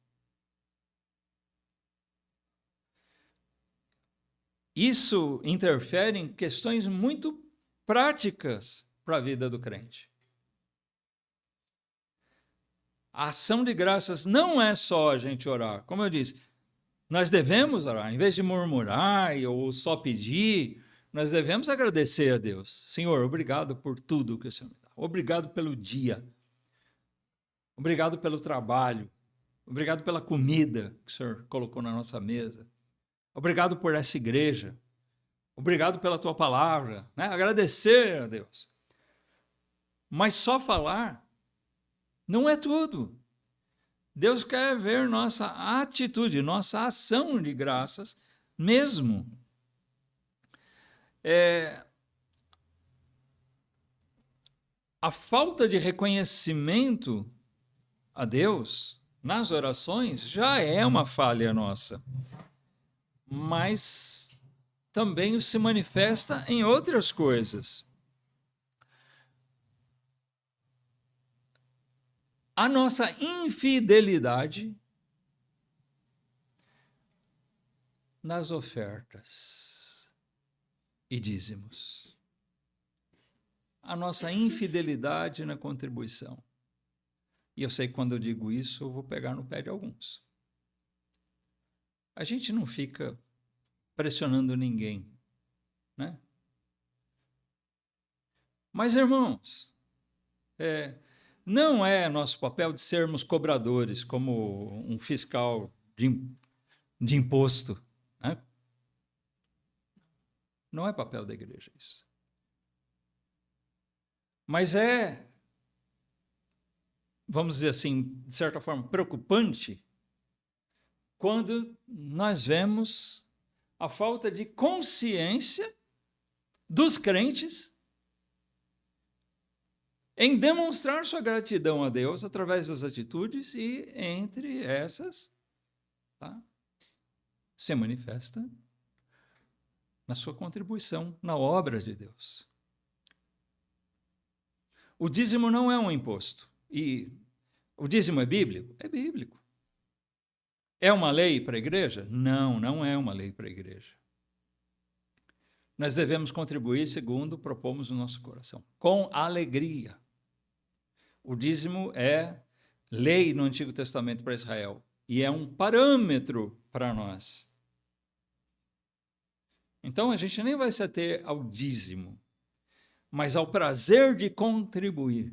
[SPEAKER 1] Isso interfere em questões muito práticas para a vida do crente. A ação de graças não é só a gente orar. Como eu disse, nós devemos orar. Em vez de murmurar ou só pedir, nós devemos agradecer a Deus. Senhor, obrigado por tudo que o Senhor me dá. Obrigado pelo dia. Obrigado pelo trabalho. Obrigado pela comida que o Senhor colocou na nossa mesa. Obrigado por essa igreja. Obrigado pela tua palavra. Né? Agradecer a Deus. Mas só falar não é tudo. Deus quer ver nossa atitude, nossa ação de graças mesmo. A falta de reconhecimento a Deus nas orações já é uma falha nossa, mas também se manifesta em outras coisas. A nossa infidelidade nas ofertas e dízimos. A nossa infidelidade na contribuição. E eu sei que quando eu digo isso, eu vou pegar no pé de alguns. A gente não fica pressionando ninguém, né? Mas, irmãos, não é nosso papel de sermos cobradores, como um fiscal de imposto. Né? Não é papel da igreja isso. Mas vamos dizer assim, de certa forma, preocupante quando nós vemos a falta de consciência dos crentes em demonstrar sua gratidão a Deus através das atitudes e, entre essas, se manifesta na sua contribuição na obra de Deus. O dízimo não é um imposto. E o dízimo é bíblico? É bíblico. É uma lei para a igreja? Não, não é uma lei para a igreja. Nós devemos contribuir segundo propomos no nosso coração, com alegria. O dízimo é lei no Antigo Testamento para Israel e é um parâmetro para nós. Então, a gente nem vai se ater ao dízimo, mas ao prazer de contribuir.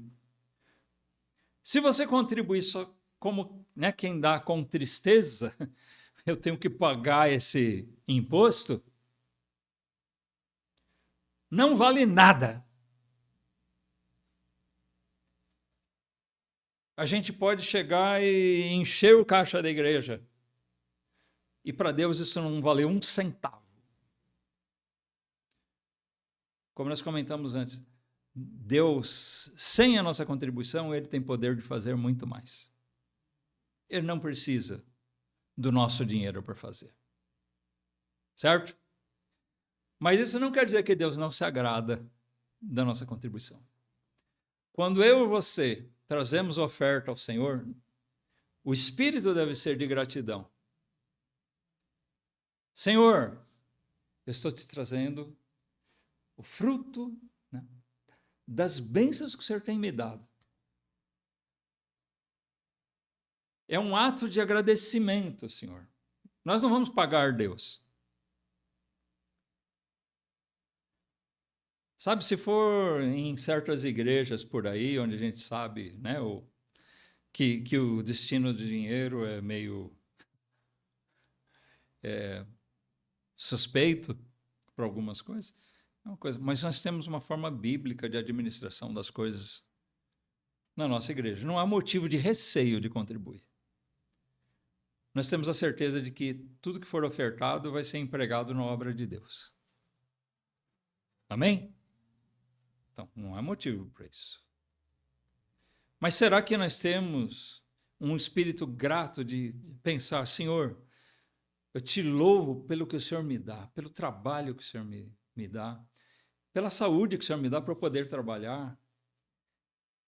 [SPEAKER 1] Se você contribuir só como, né, quem dá com tristeza, eu tenho que pagar esse imposto, não vale nada. A gente pode chegar e encher o caixa da igreja. E para Deus isso não valeu um centavo. Como nós comentamos antes, Deus, sem a nossa contribuição, Ele tem poder de fazer muito mais. Ele não precisa do nosso dinheiro para fazer. Certo? Mas isso não quer dizer que Deus não se agrada da nossa contribuição. Quando eu e você trazemos oferta ao Senhor, o espírito deve ser de gratidão. Senhor, eu estou te trazendo o fruto, né, das bênçãos que o Senhor tem me dado. É um ato de agradecimento, Senhor. Nós não vamos pagar Deus. Sabe, se for em certas igrejas por aí, onde a gente sabe, né, que o destino do dinheiro é meio suspeito para algumas coisas, é uma coisa, mas nós temos uma forma bíblica de administração das coisas na nossa igreja. Não há motivo de receio de contribuir. Nós temos a certeza de que tudo que for ofertado vai ser empregado na obra de Deus. Amém? Então, não há motivo para isso. Mas será que nós temos um espírito grato de pensar, Senhor, eu te louvo pelo que o Senhor me dá, pelo trabalho que o Senhor me dá, pela saúde que o Senhor me dá para eu poder trabalhar.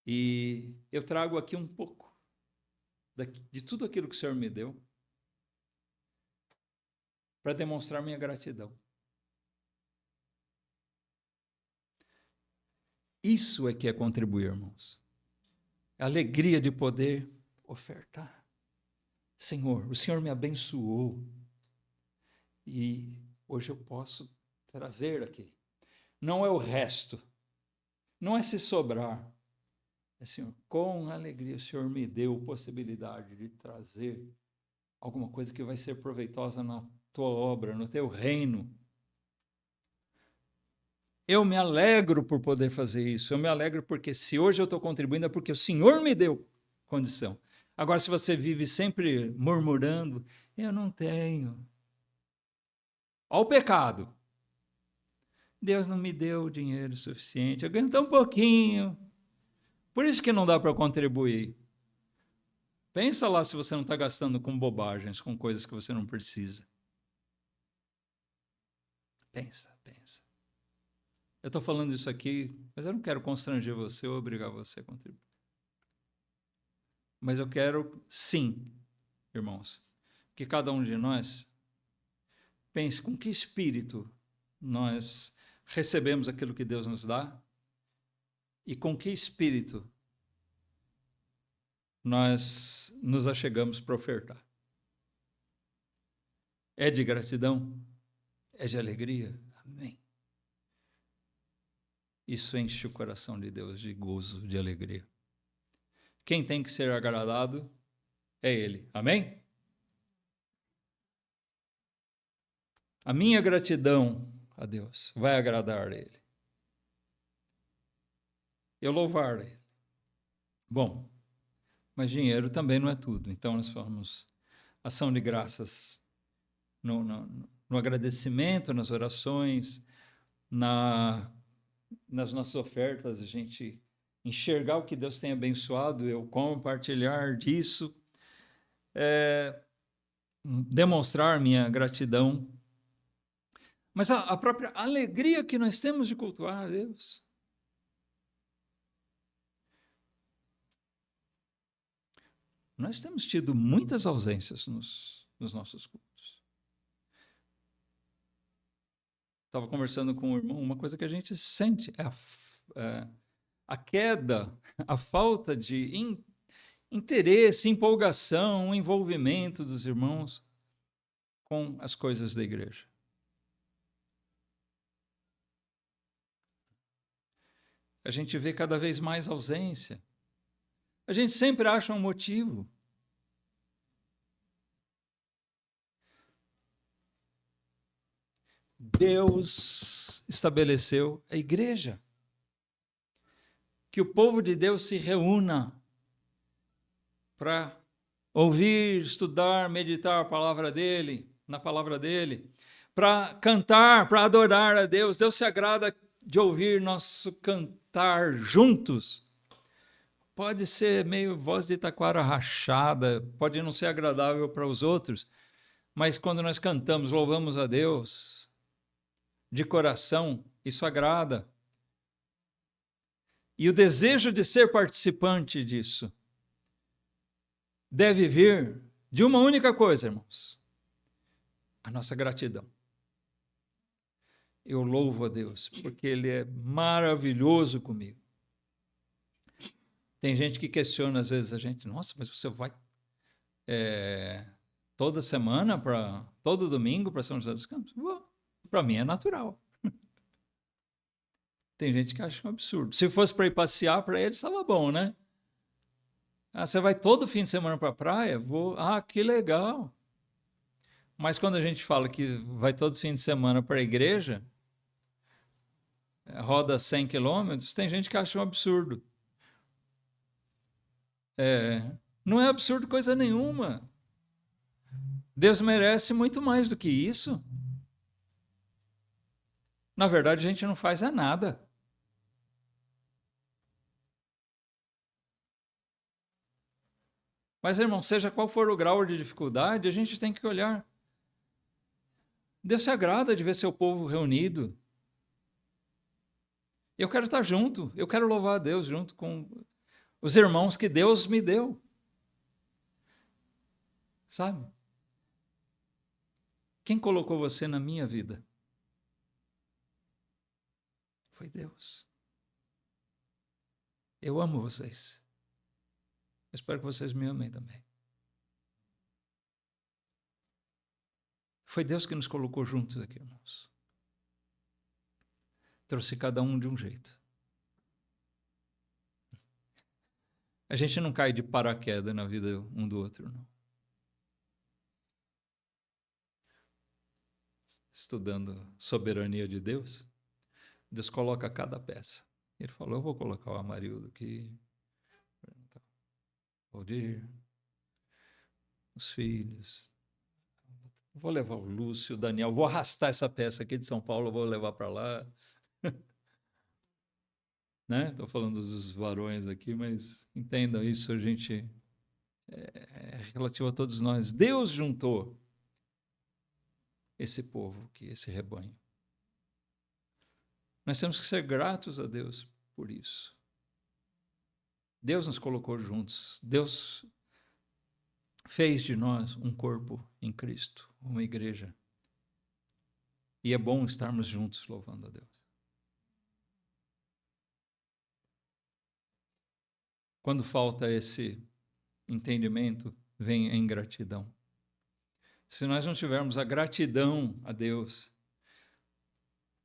[SPEAKER 1] E eu trago aqui um pouco de tudo aquilo que o Senhor me deu para demonstrar minha gratidão. Isso é que é contribuir, irmãos. A alegria de poder ofertar. Senhor, o Senhor me abençoou e hoje eu posso trazer aqui. Não é o resto, não é se sobrar. É, Senhor, com alegria o Senhor me deu possibilidade de trazer alguma coisa que vai ser proveitosa na tua obra, no teu reino. Eu me alegro por poder fazer isso, eu me alegro porque se hoje eu estou contribuindo é porque o Senhor me deu condição. Agora, se você vive sempre murmurando, eu não tenho. Olha o pecado. Deus não me deu dinheiro suficiente, eu ganho tão pouquinho. Por isso que não dá para contribuir. Pensa lá se você não está gastando com bobagens, com coisas que você não precisa. Pensa. Eu estou falando isso aqui, mas eu não quero constranger você ou obrigar você a contribuir. Mas eu quero, sim, irmãos, que cada um de nós pense com que espírito nós recebemos aquilo que Deus nos dá e com que espírito nós nos achegamos para ofertar. É de gratidão? É de alegria? Amém. Isso enche o coração de Deus de gozo, de alegria. Quem tem que ser agradado é Ele. Amém? A minha gratidão a Deus vai agradar a Ele. Eu louvar a Ele. Bom, mas dinheiro também não é tudo. Então nós falamos ação de graças no agradecimento, nas orações, nas nossas ofertas, a gente enxergar o que Deus tem abençoado, eu compartilhar disso, demonstrar minha gratidão, mas a própria alegria que nós temos de cultuar a Deus. Nós temos tido muitas ausências nos nossos cultos. Estava conversando com um irmão, uma coisa que a gente sente é a queda, a falta de interesse, empolgação, envolvimento dos irmãos com as coisas da igreja. A gente vê cada vez mais ausência. A gente sempre acha um motivo. Deus estabeleceu a igreja. Que o povo de Deus se reúna para ouvir, estudar, meditar a palavra dele, na palavra dele, para cantar, para adorar a Deus. Deus se agrada de ouvir nosso cantar juntos. Pode ser meio voz de taquara rachada, pode não ser agradável para os outros, mas quando nós cantamos, louvamos a Deus de coração, isso agrada. E o desejo de ser participante disso deve vir de uma única coisa, irmãos: a nossa gratidão. Eu louvo a Deus, porque Ele é maravilhoso comigo. Tem gente que questiona às vezes a gente: nossa, mas você vai toda semana, todo domingo para São José dos Campos? Para mim é natural. Tem gente que acha um absurdo. Se fosse para ir passear, para eles estava bom, né? Você vai todo fim de semana para a praia? Vou. Que legal. Mas quando a gente fala que vai todo fim de semana para a igreja, roda 100 quilômetros, tem gente que acha um absurdo. Não é absurdo coisa nenhuma. Deus merece muito mais do que isso. Na verdade, a gente não faz nada. Mas, irmão, seja qual for o grau de dificuldade, a gente tem que olhar. Deus se agrada de ver seu povo reunido. Eu quero estar junto, eu quero louvar a Deus junto com os irmãos que Deus me deu. Sabe? Quem colocou você na minha vida? Foi Deus. Eu amo vocês. Eu espero que vocês me amem também. Foi Deus que nos colocou juntos aqui, irmãos. Trouxe cada um de um jeito. A gente não cai de paraquedas na vida um do outro, não. Estudando soberania de Deus, Deus coloca cada peça. Ele falou: eu vou colocar o Amarildo aqui, o Valdir, os filhos, vou levar o Lúcio, o Daniel, vou arrastar essa peça aqui de São Paulo, vou levar para lá. Né? Estou falando dos varões aqui, mas entendam isso, a gente é relativo a todos nós. Deus juntou esse povo aqui, esse rebanho. Nós temos que ser gratos a Deus por isso. Deus nos colocou juntos. Deus fez de nós um corpo em Cristo, uma igreja. E é bom estarmos juntos louvando a Deus. Quando falta esse entendimento, vem a ingratidão. Se nós não tivermos a gratidão a Deus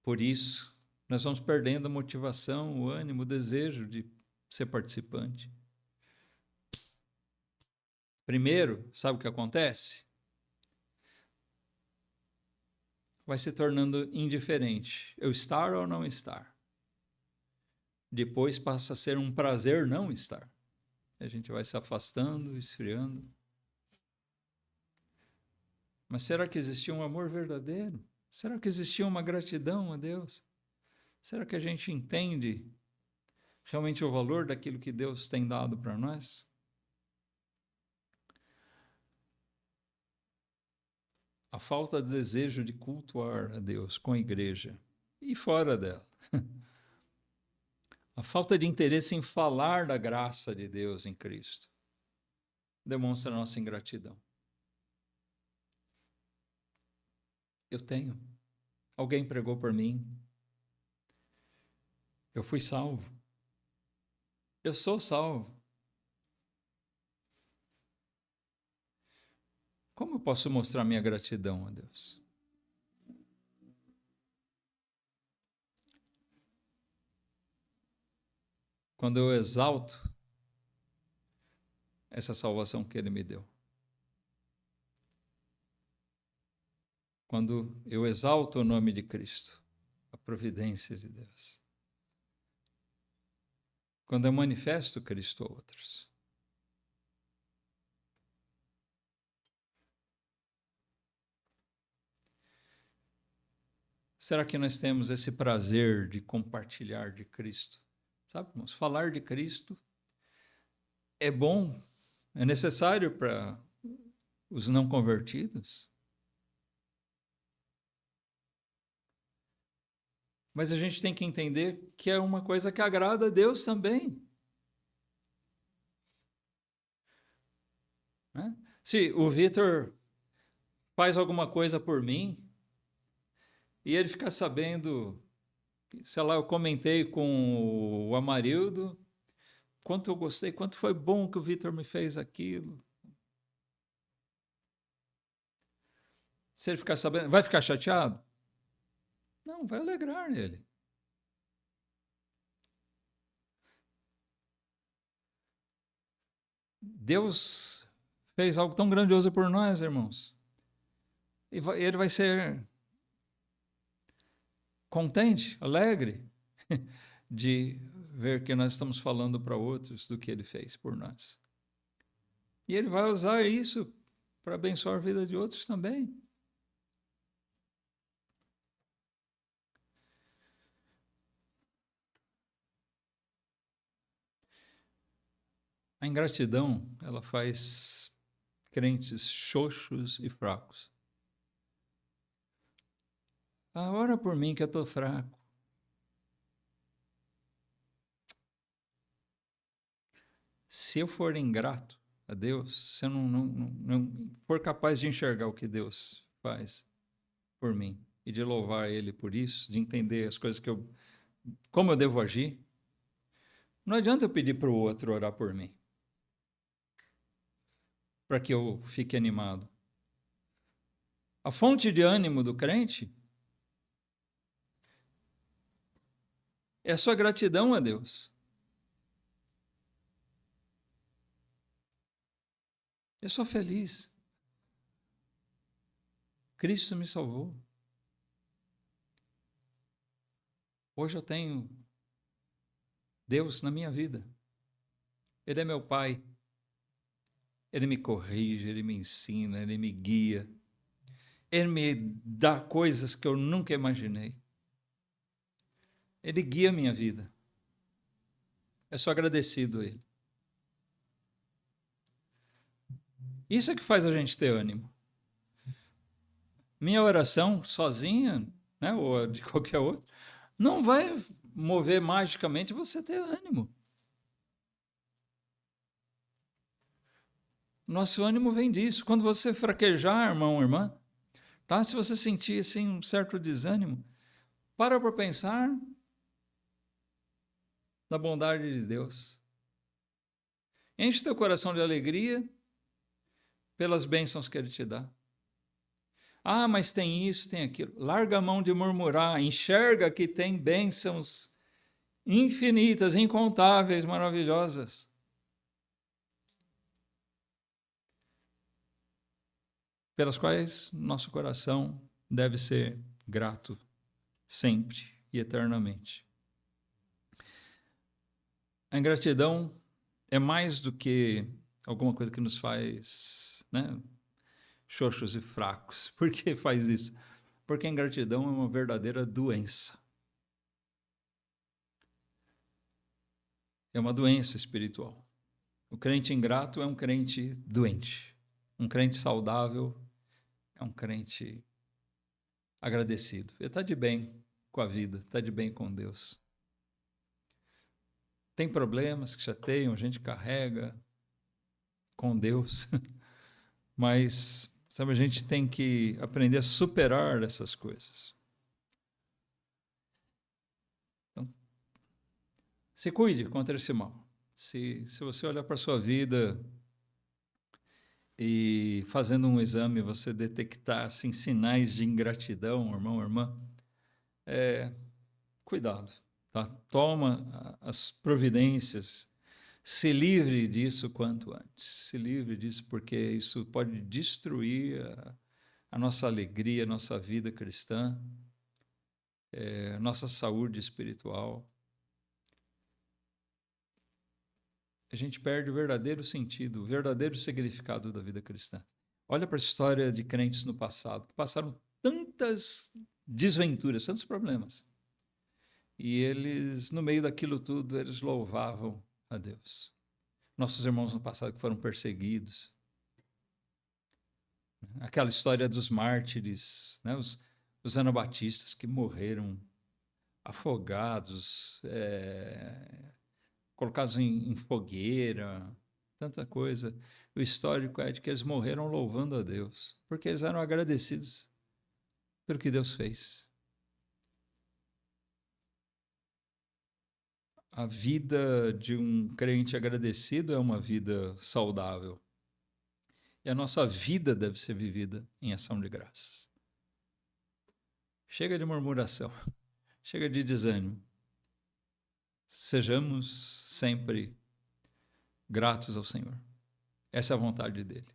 [SPEAKER 1] por isso, nós vamos perdendo a motivação, o ânimo, o desejo de ser participante. Primeiro, sabe o que acontece? Vai se tornando indiferente. Eu estar ou não estar. Depois passa a ser um prazer não estar. A gente vai se afastando, esfriando. Mas será que existia um amor verdadeiro? Será que existia uma gratidão a Deus? Será que a gente entende realmente o valor daquilo que Deus tem dado para nós? A falta de desejo de cultuar a Deus com a igreja e fora dela. A falta de interesse em falar da graça de Deus em Cristo demonstra a nossa ingratidão. Eu tenho. Alguém pregou por mim. Eu fui salvo. Eu sou salvo. Como eu posso mostrar minha gratidão a Deus? Quando eu exalto essa salvação que Ele me deu. Quando eu exalto o nome de Cristo, a providência de Deus. Quando eu manifesto Cristo a outros. Será que nós temos esse prazer de compartilhar de Cristo? Sabe, irmãos, falar de Cristo é bom, é necessário para os não convertidos. Mas a gente tem que entender que é uma coisa que agrada a Deus também. Né? Se o Vitor faz alguma coisa por mim e ele ficar sabendo, sei lá, eu comentei com o Amarildo, quanto eu gostei, quanto foi bom que o Vitor me fez aquilo. Se ele ficar sabendo, vai ficar chateado? Não, vai alegrar nele. Deus fez algo tão grandioso por nós, irmãos. E ele vai ser contente, alegre de ver que nós estamos falando para outros do que ele fez por nós. E ele vai usar isso para abençoar a vida de outros também. A ingratidão, ela faz crentes xoxos e fracos. Ah, ora por mim que eu estou fraco. Se eu for ingrato a Deus, se eu não for capaz de enxergar o que Deus faz por mim e de louvar Ele por isso, de entender as coisas como eu devo agir, não adianta eu pedir para o outro orar por mim, para que eu fique animado. A fonte de ânimo do crente é a sua gratidão a Deus. Eu sou feliz. Cristo me salvou. Hoje eu tenho Deus na minha vida. Ele é meu Pai. Ele me corrige, Ele me ensina, Ele me guia. Ele me dá coisas que eu nunca imaginei. Ele guia a minha vida. Eu sou agradecido a Ele. Isso é que faz a gente ter ânimo. Minha oração sozinha, né, ou de qualquer outra, não vai mover magicamente você ter ânimo. Nosso ânimo vem disso. Quando você fraquejar, irmão, irmã, tá? Se você sentir assim, um certo desânimo, para pensar na bondade de Deus. Enche teu coração de alegria pelas bênçãos que Ele te dá. Ah, mas tem isso, tem aquilo. Larga a mão de murmurar, enxerga que tem bênçãos infinitas, incontáveis, maravilhosas. Pelas quais nosso coração deve ser grato sempre e eternamente. A ingratidão é mais do que alguma coisa que nos faz, né, xoxos e fracos. Por que faz isso? Porque a ingratidão é uma verdadeira doença. É uma doença espiritual. O crente ingrato é um crente doente. Um crente saudável é um crente agradecido. Ele está de bem com a vida, está de bem com Deus. Tem problemas que chateiam, a gente carrega com Deus, mas sabe, a gente tem que aprender a superar essas coisas. Então, se cuide contra esse mal. Se você olhar para a sua vida e fazendo um exame você detectar assim, sinais de ingratidão, irmão, irmã, cuidado, tá? Toma as providências Se livre disso quanto antes. Se livre disso, porque isso pode destruir a nossa alegria, a nossa vida cristã, a nossa saúde espiritual. A gente perde o verdadeiro sentido, o verdadeiro significado da vida cristã. Olha para a história de crentes no passado, que passaram tantas desventuras, tantos problemas. E eles, no meio daquilo tudo, eles louvavam a Deus. Nossos irmãos no passado que foram perseguidos. Aquela história dos mártires, né? Os anabatistas que morreram afogados, colocados em fogueira, tanta coisa. O histórico é de que eles morreram louvando a Deus, porque eles eram agradecidos pelo que Deus fez. A vida de um crente agradecido é uma vida saudável. E a nossa vida deve ser vivida em ação de graças. Chega de murmuração, chega de desânimo. Sejamos sempre gratos ao Senhor. Essa é a vontade dele.